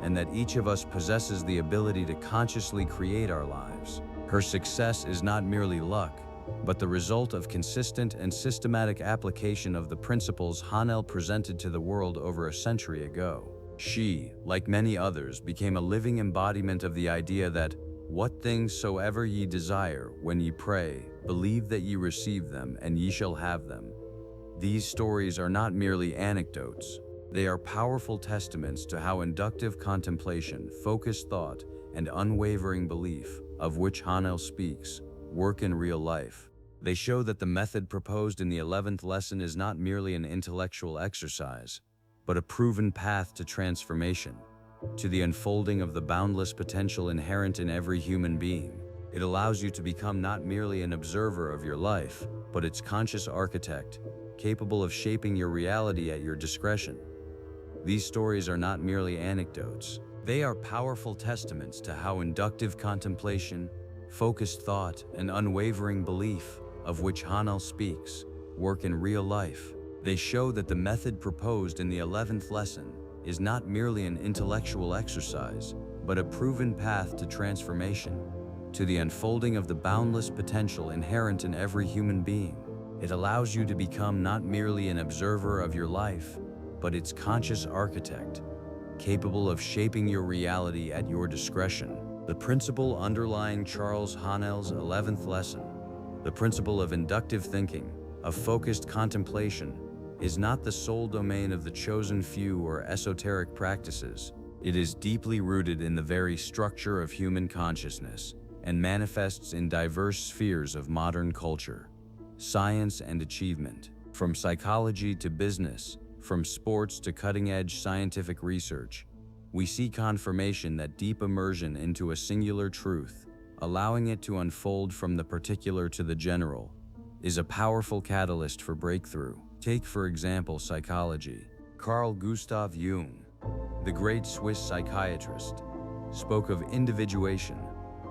[SPEAKER 1] and that each of us possesses the ability to consciously create our lives. Her success is not merely luck, but the result of consistent and systematic application of the principles Hanel presented to the world over a century ago. She, like many others, became a living embodiment of the idea that, "What things soever ye desire, when ye pray, believe that ye receive them, and ye shall have them." These stories are not merely anecdotes. They are powerful testaments to how inductive contemplation, focused thought, and unwavering belief, of which Hanel speaks, work in real life. They show that the method proposed in the 11th lesson is not merely an intellectual exercise, but a proven path to transformation, to the unfolding of the boundless potential inherent in every human being. It allows you to become not merely an observer of your life, but its conscious architect, capable of shaping your reality at your discretion. These stories are not merely anecdotes. They are powerful testaments to how inductive contemplation, focused thought, and unwavering belief, of which Hanel speaks, work in real life. They show that the method proposed in the 11th lesson is not merely an intellectual exercise, but a proven path to transformation, to the unfolding of the boundless potential inherent in every human being. It allows you to become not merely an observer of your life, but its conscious architect, capable of shaping your reality at your discretion. The principle underlying Charles Hanel's 11th lesson, the principle of inductive thinking, of focused contemplation, is not the sole domain of the chosen few or esoteric practices. It is deeply rooted in the very structure of human consciousness and manifests in diverse spheres of modern culture, science, and achievement. From psychology to business, From sports to cutting-edge scientific research, we see confirmation that deep immersion into a singular truth, allowing it to unfold from the particular to the general, is a powerful catalyst for breakthrough. Take, for example, psychology. Carl Gustav Jung, the great Swiss psychiatrist, spoke of individuation,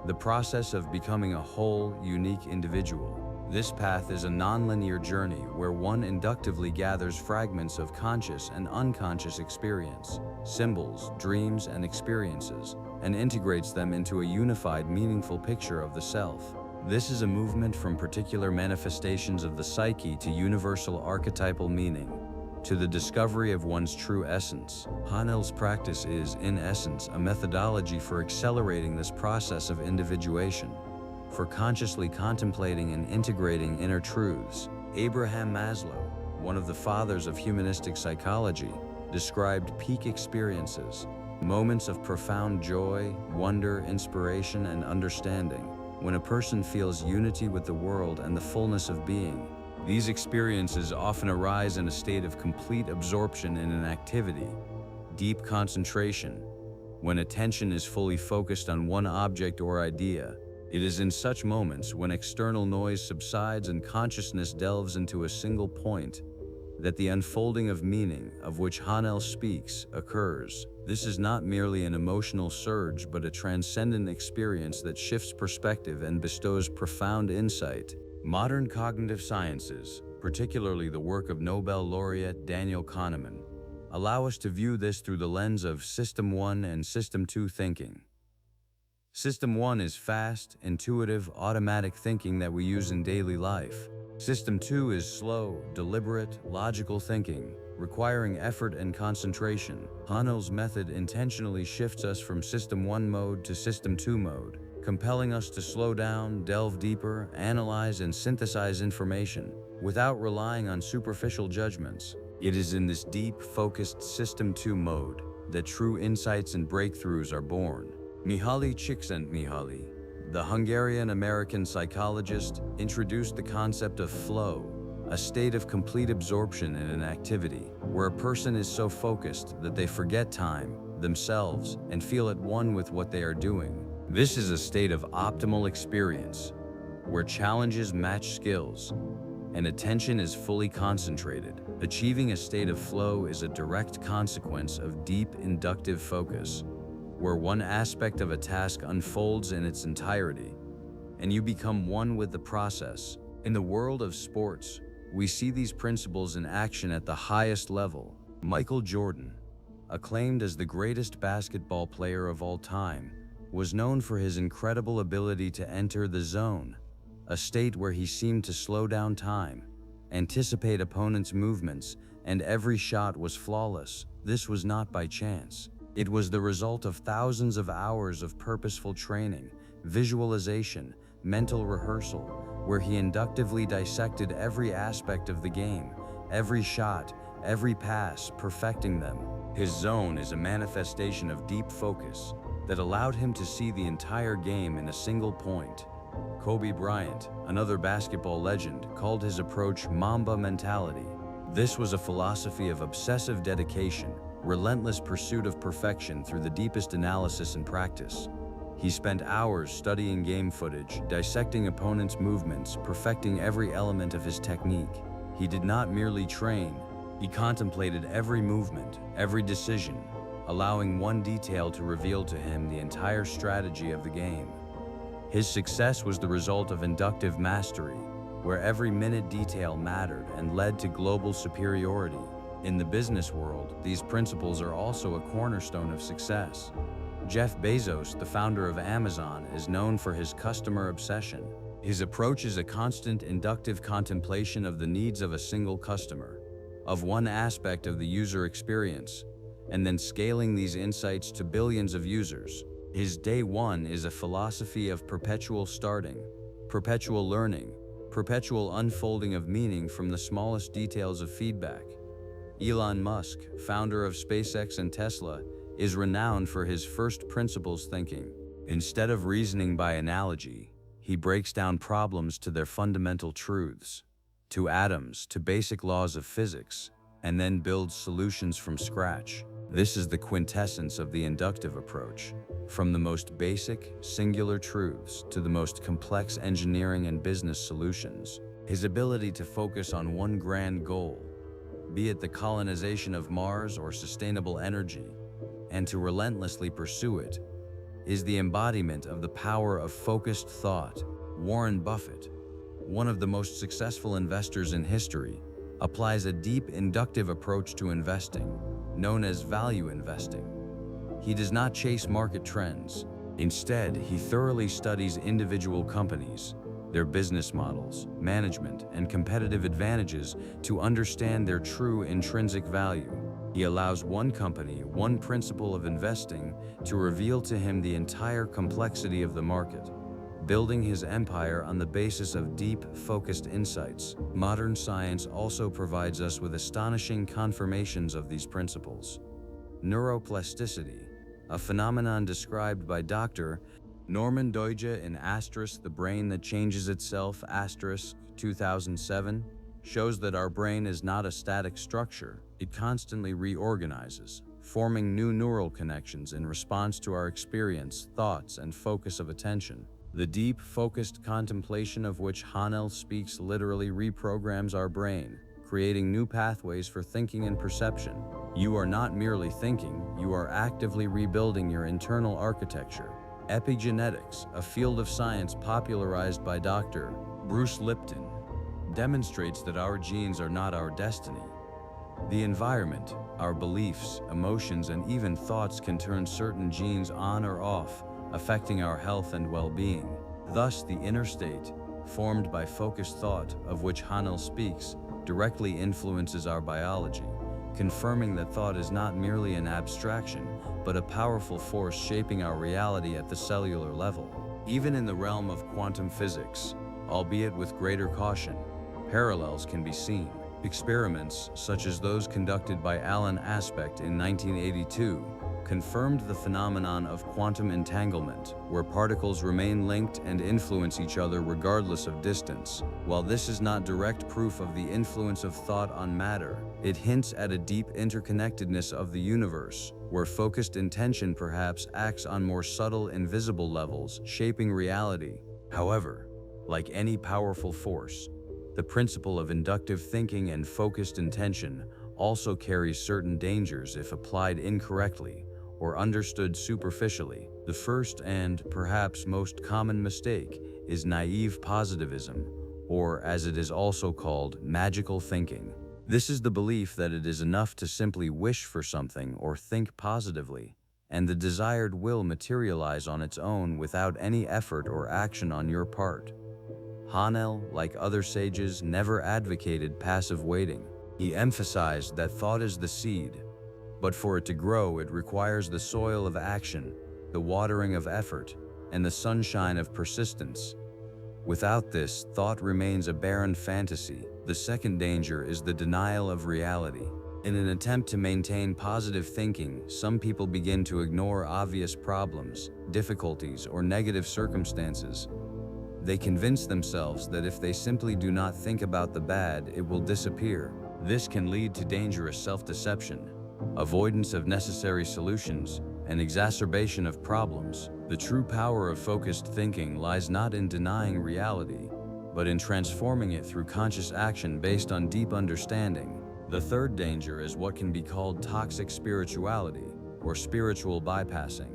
[SPEAKER 1] the process of becoming a whole, unique individual. This path is a nonlinear journey where one inductively gathers fragments of conscious and unconscious experience, symbols, dreams, and experiences, and integrates them into a unified, meaningful picture of the self. This is a movement from particular manifestations of the psyche to universal archetypal meaning, to the discovery of one's true essence. Hanel's practice is, in essence, a methodology for accelerating this process of individuation, for consciously contemplating and integrating inner truths. Abraham Maslow, one of the fathers of humanistic psychology, described peak experiences, moments of profound joy, wonder, inspiration, and understanding, when a person feels unity with the world and the fullness of being. These experiences often arise in a state of complete absorption in an activity, deep concentration, when attention is fully focused on one object or idea. It is in such moments, when external noise subsides and consciousness delves into a single point, that the unfolding of meaning, of which Hanel speaks, occurs. This is not merely an emotional surge, but a transcendent experience that shifts perspective and bestows profound insight. Modern cognitive sciences, particularly the work of Nobel laureate Daniel Kahneman, allow us to view this through the lens of System 1 and System 2 thinking. System 1 is fast, intuitive, automatic thinking that we use in daily life. System 2 is slow, deliberate, logical thinking, requiring effort and concentration. Hanel's method intentionally shifts us from System 1 mode to System 2 mode, compelling us to slow down, delve deeper, analyze, and synthesize information, without relying on superficial judgments. It is in this deep, focused System 2 mode that true insights and breakthroughs are born. Mihaly Csikszentmihalyi, the Hungarian-American psychologist, introduced the concept of flow, a state of complete absorption in an activity, where a person is so focused that they forget time, themselves, and feel at one with what they are doing. This is a state of optimal experience, where challenges match skills, and attention is fully concentrated. Achieving a state of flow is a direct consequence of deep inductive focus, where one aspect of a task unfolds in its entirety, and you become one with the process. In the world of sports, we see these principles in action at the highest level. Michael Jordan, acclaimed as the greatest basketball player of all time, was known for his incredible ability to enter the zone, a state where he seemed to slow down time, anticipate opponents' movements, and every shot was flawless. This was not by chance. It was the result of thousands of hours of purposeful training, visualization, mental rehearsal, where he inductively dissected every aspect of the game, every shot, every pass, perfecting them. His zone is a manifestation of deep focus that allowed him to see the entire game in a single point. Kobe Bryant, another basketball legend, called his approach Mamba mentality. This was a philosophy of obsessive dedication, relentless pursuit of perfection through the deepest analysis and practice. He spent hours studying game footage, dissecting opponents' movements, perfecting every element of his technique. He did not merely train, he contemplated every movement, every decision, allowing one detail to reveal to him the entire strategy of the game. His success was the result of inductive mastery, where every minute detail mattered and led to global superiority. In the business world, these principles are also a cornerstone of success. Jeff Bezos, the founder of Amazon, is known for his customer obsession. His approach is a constant inductive contemplation of the needs of a single customer, of one aspect of the user experience, and then scaling these insights to billions of users. His day one is a philosophy of perpetual starting, perpetual learning, perpetual unfolding of meaning from the smallest details of feedback. Elon Musk, founder of SpaceX and Tesla, is renowned for his first principles thinking. Instead of reasoning by analogy, he breaks down problems to their fundamental truths, to atoms, to basic laws of physics, and then builds solutions from scratch. This is the quintessence of the inductive approach. From the most basic, singular truths to the most complex engineering and business solutions, his ability to focus on one grand goal, be it the colonization of Mars or sustainable energy, and to relentlessly pursue it, is the embodiment of the power of focused thought. Warren Buffett, one of the most successful investors in history, applies a deep inductive approach to investing, known as value investing. He does not chase market trends. Instead, he thoroughly studies individual companies, their business models, management, and competitive advantages to understand their true intrinsic value. He allows one company, one principle of investing, to reveal to him the entire complexity of the market, building his empire on the basis of deep, focused insights. Modern science also provides us with astonishing confirmations of these principles. Neuroplasticity, a phenomenon described by Dr. Norman Doidge in The Brain That Changes Itself 2007, shows that our brain is not a static structure. It constantly reorganizes, forming new neural connections in response to our experience, thoughts, and focus of attention. The deep, focused contemplation of which Hanel speaks literally reprograms our brain, creating new pathways for thinking and perception. You are not merely thinking, you are actively rebuilding your internal architecture. Epigenetics, a field of science popularized by Dr. Bruce Lipton, demonstrates that our genes are not our destiny. The environment, our beliefs, emotions, and even thoughts can turn certain genes on or off, affecting our health and well-being. Thus, the inner state, formed by focused thought, of which Hanel speaks, directly influences our biology, confirming that thought is not merely an abstraction, but a powerful force shaping our reality at the cellular level. Even in the realm of quantum physics, albeit with greater caution, parallels can be seen. Experiments, such as those conducted by Alan Aspect in 1982, confirmed the phenomenon of quantum entanglement, where particles remain linked and influence each other regardless of distance. While this is not direct proof of the influence of thought on matter, it hints at a deep interconnectedness of the universe, where focused intention perhaps acts on more subtle, invisible levels, shaping reality. However, like any powerful force, the principle of inductive thinking and focused intention also carries certain dangers if applied incorrectly or understood superficially. The first and perhaps most common mistake is naive positivism, or as it is also called, magical thinking. This is the belief that it is enough to simply wish for something or think positively, and the desired will materialize on its own without any effort or action on your part. Hanel, like other sages, never advocated passive waiting. He emphasized that thought is the seed, but for it to grow, it requires the soil of action, the watering of effort, and the sunshine of persistence. Without this, thought remains a barren fantasy. The second danger is the denial of reality. In an attempt to maintain positive thinking, some people begin to ignore obvious problems, difficulties, or negative circumstances. They convince themselves that if they simply do not think about the bad, it will disappear. This can lead to dangerous self-deception, avoidance of necessary solutions, and exacerbation of problems. The true power of focused thinking lies not in denying reality, but in transforming it through conscious action based on deep understanding. The third danger is what can be called toxic spirituality, or spiritual bypassing.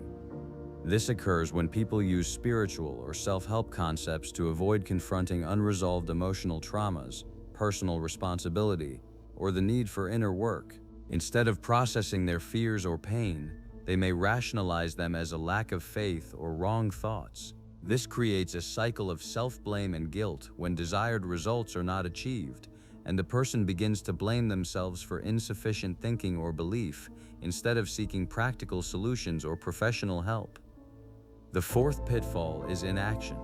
[SPEAKER 1] This occurs when people use spiritual or self-help concepts to avoid confronting unresolved emotional traumas, personal responsibility, or the need for inner work. Instead of processing their fears or pain, they may rationalize them as a lack of faith or wrong thoughts. This creates a cycle of self-blame and guilt when desired results are not achieved, and the person begins to blame themselves for insufficient thinking or belief, instead of seeking practical solutions or professional help. The fourth pitfall is inaction.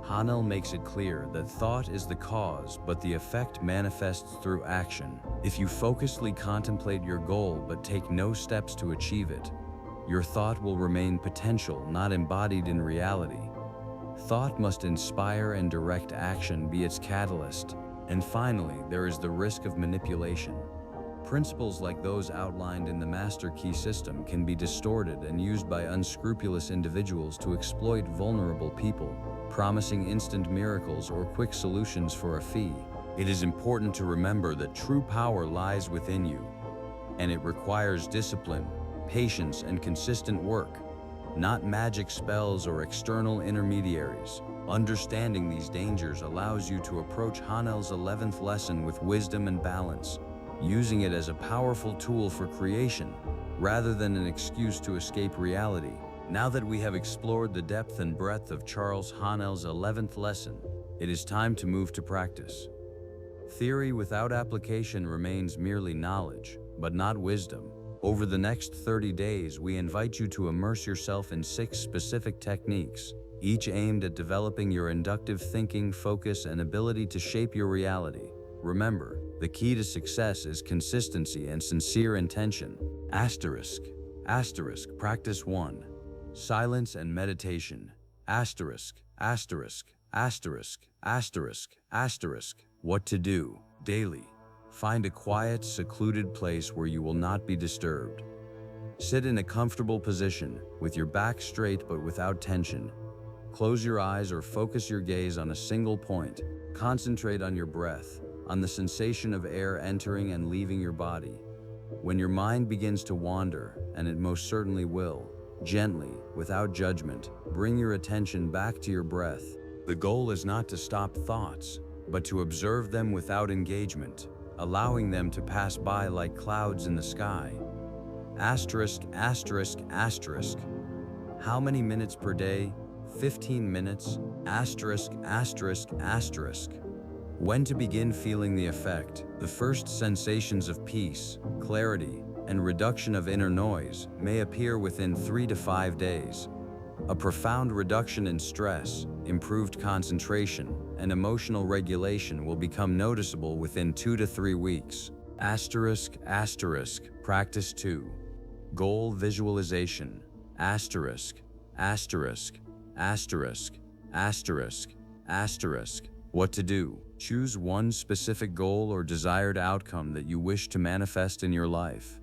[SPEAKER 1] Hanel makes it clear that thought is the cause, but the effect manifests through action. If you focusedly contemplate your goal but take no steps to achieve it, your thought will remain potential, not embodied in reality. Thought must inspire and direct action, be its catalyst. And finally, there is the risk of manipulation. Principles like those outlined in the master key system can be distorted and used by unscrupulous individuals to exploit vulnerable people, promising instant miracles or quick solutions for a fee. It is important to remember that true power lies within you, and it requires discipline, patience, and consistent work, not magic spells or external intermediaries. Understanding these dangers allows you to approach Hanel's 11th lesson with wisdom and balance, using it as a powerful tool for creation, rather than an excuse to escape reality. Now that we have explored the depth and breadth of Charles Hanel's 11th lesson, it is time to move to practice. Theory without application remains merely knowledge, but not wisdom. Over the next 30 days, we invite you to immerse yourself in 6 specific techniques, each aimed at developing your inductive thinking, focus, and ability to shape your reality. Remember, the key to success is consistency and sincere intention. Asterisk. Practice 1. Silence and meditation. Asterisk. What to do. Daily. Find a quiet, secluded place where you will not be disturbed. Sit in a comfortable position, with your back straight but without tension. Close your eyes or focus your gaze on a single point. Concentrate on your breath, on the sensation of air entering and leaving your body. When your mind begins to wander, and it most certainly will, gently, without judgment, bring your attention back to your breath. The goal is not to stop thoughts, but to observe them without engagement, allowing them to pass by like clouds in the sky. Asterisk. How many minutes per day? 15 minutes. Asterisk. When to begin feeling the effect? The first sensations of peace, clarity, and reduction of inner noise may appear within 3 to 5 days. A profound reduction in stress, improved concentration, and emotional regulation will become noticeable within 2 to 3 weeks. Asterisk. Practice 2. Goal visualization. Asterisk. What to do? Choose one specific goal or desired outcome that you wish to manifest in your life.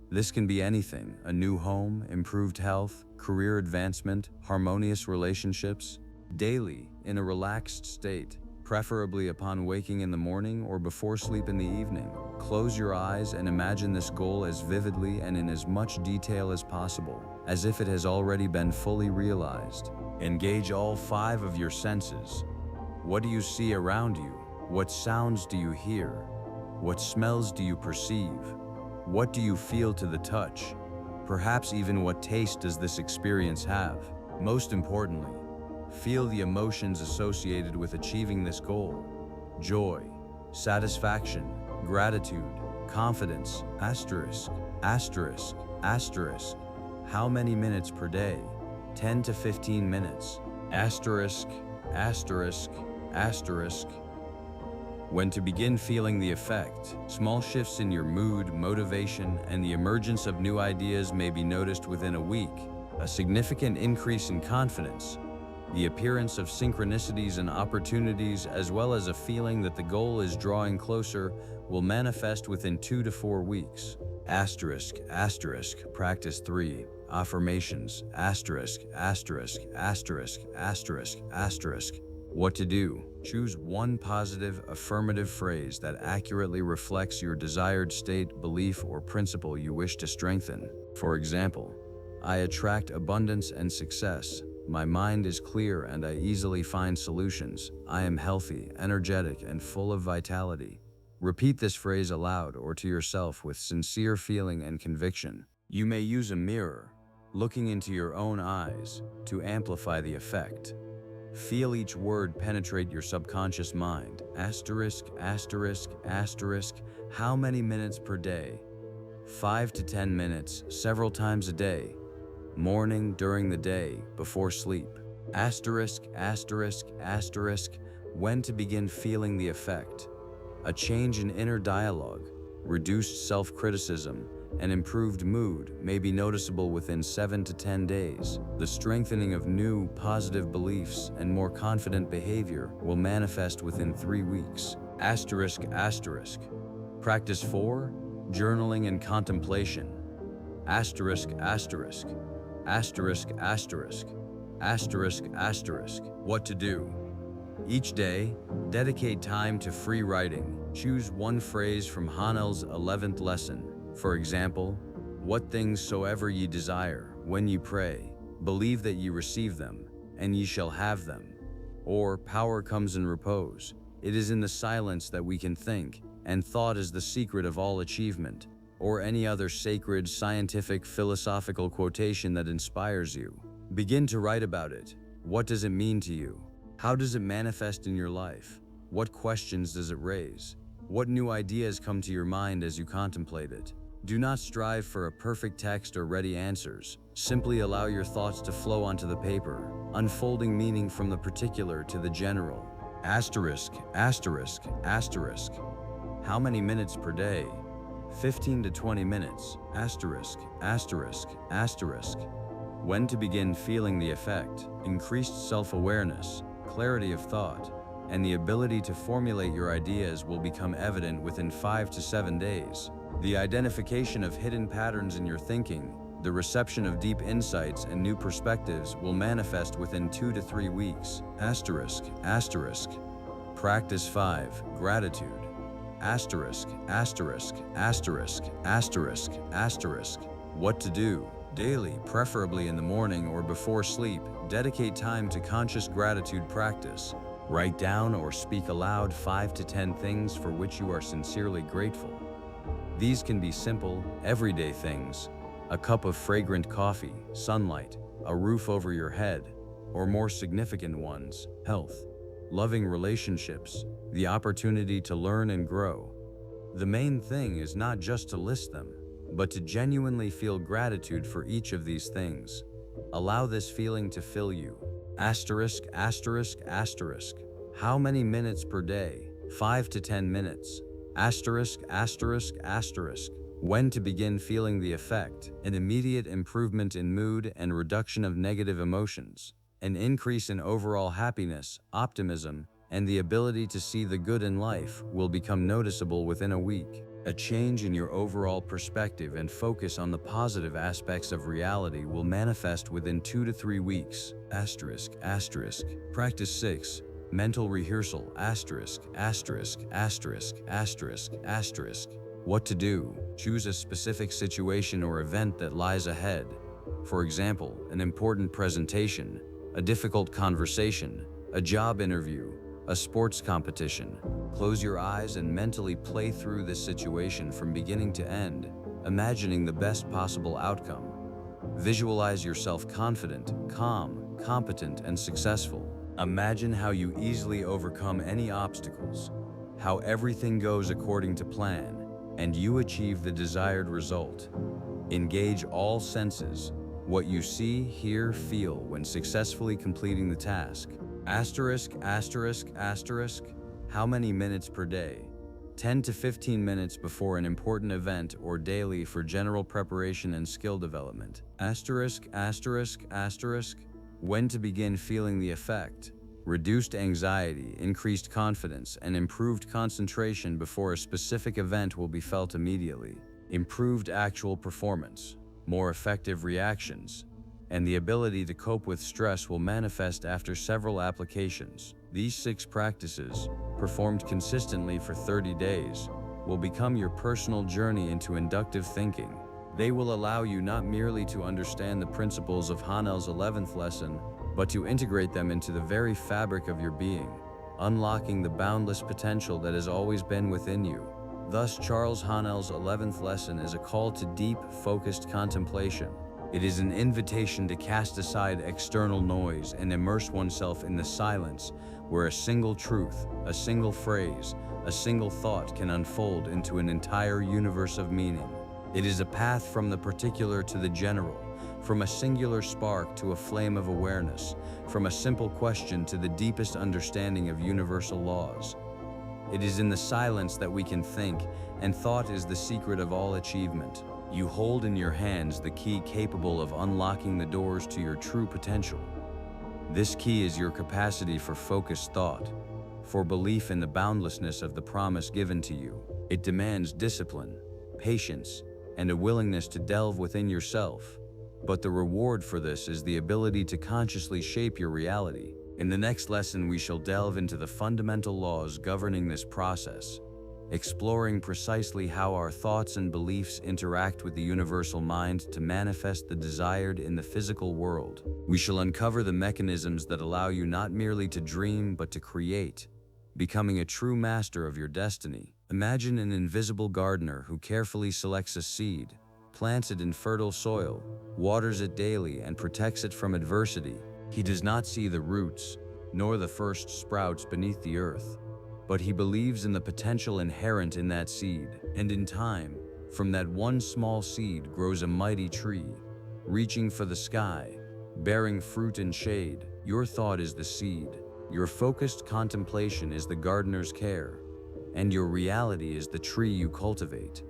[SPEAKER 1] This can be anything: a new home, improved health, career advancement, harmonious relationships. Daily, in a relaxed state, preferably upon waking in the morning or before sleep in the evening. Close your eyes and imagine this goal as vividly and in as much detail as possible, as if it has already been fully realized. Engage all 5 of your senses. What do you see around you? What sounds do you hear? What smells do you perceive? What do you feel to the touch? Perhaps even what taste does this experience have? Most importantly, feel the emotions associated with achieving this goal: joy, satisfaction, gratitude, confidence. How many minutes per day? 10 to 15 minutes. When to begin feeling the effect? Small shifts in your mood, motivation, and the emergence of new ideas may be noticed within a week. A significant increase in confidence, the appearance of synchronicities and opportunities, as well as a feeling that the goal is drawing closer, will manifest within 2 to 4 weeks. Practice 3. Affirmations. What to do? Choose one positive, affirmative phrase that accurately reflects your desired state, belief, or principle you wish to strengthen. For example, I attract abundance and success. My mind is clear and I easily find solutions. I am healthy, energetic, and full of vitality. Repeat this phrase aloud or to yourself with sincere feeling and conviction. You may use a mirror, looking into your own eyes, to amplify the effect. Feel each word penetrate your subconscious mind. How many minutes per day? 5 to 10 minutes, several times a day. Morning, during the day, before sleep. When to begin feeling the effect? A change in inner dialogue, reduced self-criticism, and improved mood may be noticeable within 7 to 10 days. The strengthening of new, positive beliefs and more confident behavior will manifest within 3 weeks. Practice 4. Journaling and contemplation. Asterisk, asterisk, asterisk, asterisk, asterisk, asterisk. What to do? Each day, dedicate time to free writing. Choose one phrase from Hanel's 11th lesson. For example, what things soever ye desire, when ye pray, believe that ye receive them, and ye shall have them. Or, power comes in repose. It is in the silence that we can think, and thought is the secret of all achievement. Or any other sacred, scientific, philosophical quotation that inspires you. Begin to write about it. What does it mean to you? How does it manifest in your life? What questions does it raise? What new ideas come to your mind as you contemplate it? Do not strive for a perfect text or ready answers. Simply allow your thoughts to flow onto the paper, unfolding meaning from the particular to the general. Asterisk, asterisk, asterisk. How many minutes per day? 15 to 20 minutes. Asterisk, asterisk, asterisk. When to begin feeling the effect? Increased self-awareness, clarity of thought, and the ability to formulate your ideas will become evident within 5 to 7 days. The identification of hidden patterns in your thinking, the reception of deep insights and new perspectives will manifest within 2 to 3 weeks. Asterisk, asterisk. Practice 5, gratitude. Asterisk, asterisk, asterisk, asterisk, asterisk. What to do? Daily, preferably in the morning or before sleep, dedicate time to conscious gratitude practice. Write down or speak aloud 5 to 10 things for which you are sincerely grateful. These can be simple, everyday things: a cup of fragrant coffee, sunlight, a roof over your head, or more significant ones: health, loving relationships, the opportunity to learn and grow. The main thing is not just to list them, but to genuinely feel gratitude for each of these things. Allow this feeling to fill you. Asterisk, asterisk, asterisk. How many minutes per day? 5 to 10 minutes. Asterisk, asterisk, asterisk. When to begin feeling the effect? An immediate improvement in mood and reduction of negative emotions. An increase in overall happiness, optimism, and the ability to see the good in life will become noticeable within a week. A change in your overall perspective and focus on the positive aspects of reality will manifest within 2 to 3 weeks. Asterisk, asterisk. Practice 6. Mental rehearsal. Asterisk, asterisk, asterisk, asterisk, asterisk. What to do? Choose a specific situation or event that lies ahead. For example, an important presentation, a difficult conversation, a job interview, a sports competition. Close your eyes and mentally play through this situation from beginning to end, imagining the best possible outcome. Visualize yourself confident, calm, competent, and successful. Imagine how you easily overcome any obstacles, how everything goes according to plan, and you achieve the desired result. Engage all senses, what you see, hear, feel when successfully completing the task. Asterisk, asterisk, asterisk. How many minutes per day? 10 to 15 minutes before an important event or daily for general preparation and skill development. Asterisk, asterisk, asterisk. When to begin feeling the effect? Reduced anxiety, increased confidence, and improved concentration before a specific event will be felt immediately. Improved actual performance, more effective reactions, and the ability to cope with stress will manifest after several applications. These 6 practices, performed consistently for 30 days, will become your personal journey into inductive thinking. They will allow you not merely to understand the principles of Hanel's 11th lesson, but to integrate them into the very fabric of your being, unlocking the boundless potential that has always been within you. Thus, Charles Hanel's 11th lesson is a call to deep, focused contemplation. It is an invitation to cast aside external noise and immerse oneself in the silence where a single truth, a single phrase, a single thought can unfold into an entire universe of meaning. It is a path from the particular to the general, from a singular spark to a flame of awareness, from a simple question to the deepest understanding of universal laws. It is in the silence that we can think, and thought is the secret of all achievement. You hold in your hands the key capable of unlocking the doors to your true potential. This key is your capacity for focused thought, for belief in the boundlessness of the promise given to you. It demands discipline, patience, and a willingness to delve within yourself. But the reward for this is the ability to consciously shape your reality. In the next lesson, we shall delve into the fundamental laws governing this process, exploring precisely how our thoughts and beliefs interact with the universal mind to manifest the desired in the physical world. We shall uncover the mechanisms that allow you not merely to dream but to create, becoming a true master of your destiny. Imagine an invisible gardener who carefully selects a seed, plants it in fertile soil, waters it daily, and protects it from adversity. He does not see the roots, nor the first sprouts beneath the earth, but he believes in the potential inherent in that seed, and in time, from that one small seed grows a mighty tree, reaching for the sky, bearing fruit and shade. Your thought is the seed, your focused contemplation is the gardener's care, and your reality is the tree you cultivate.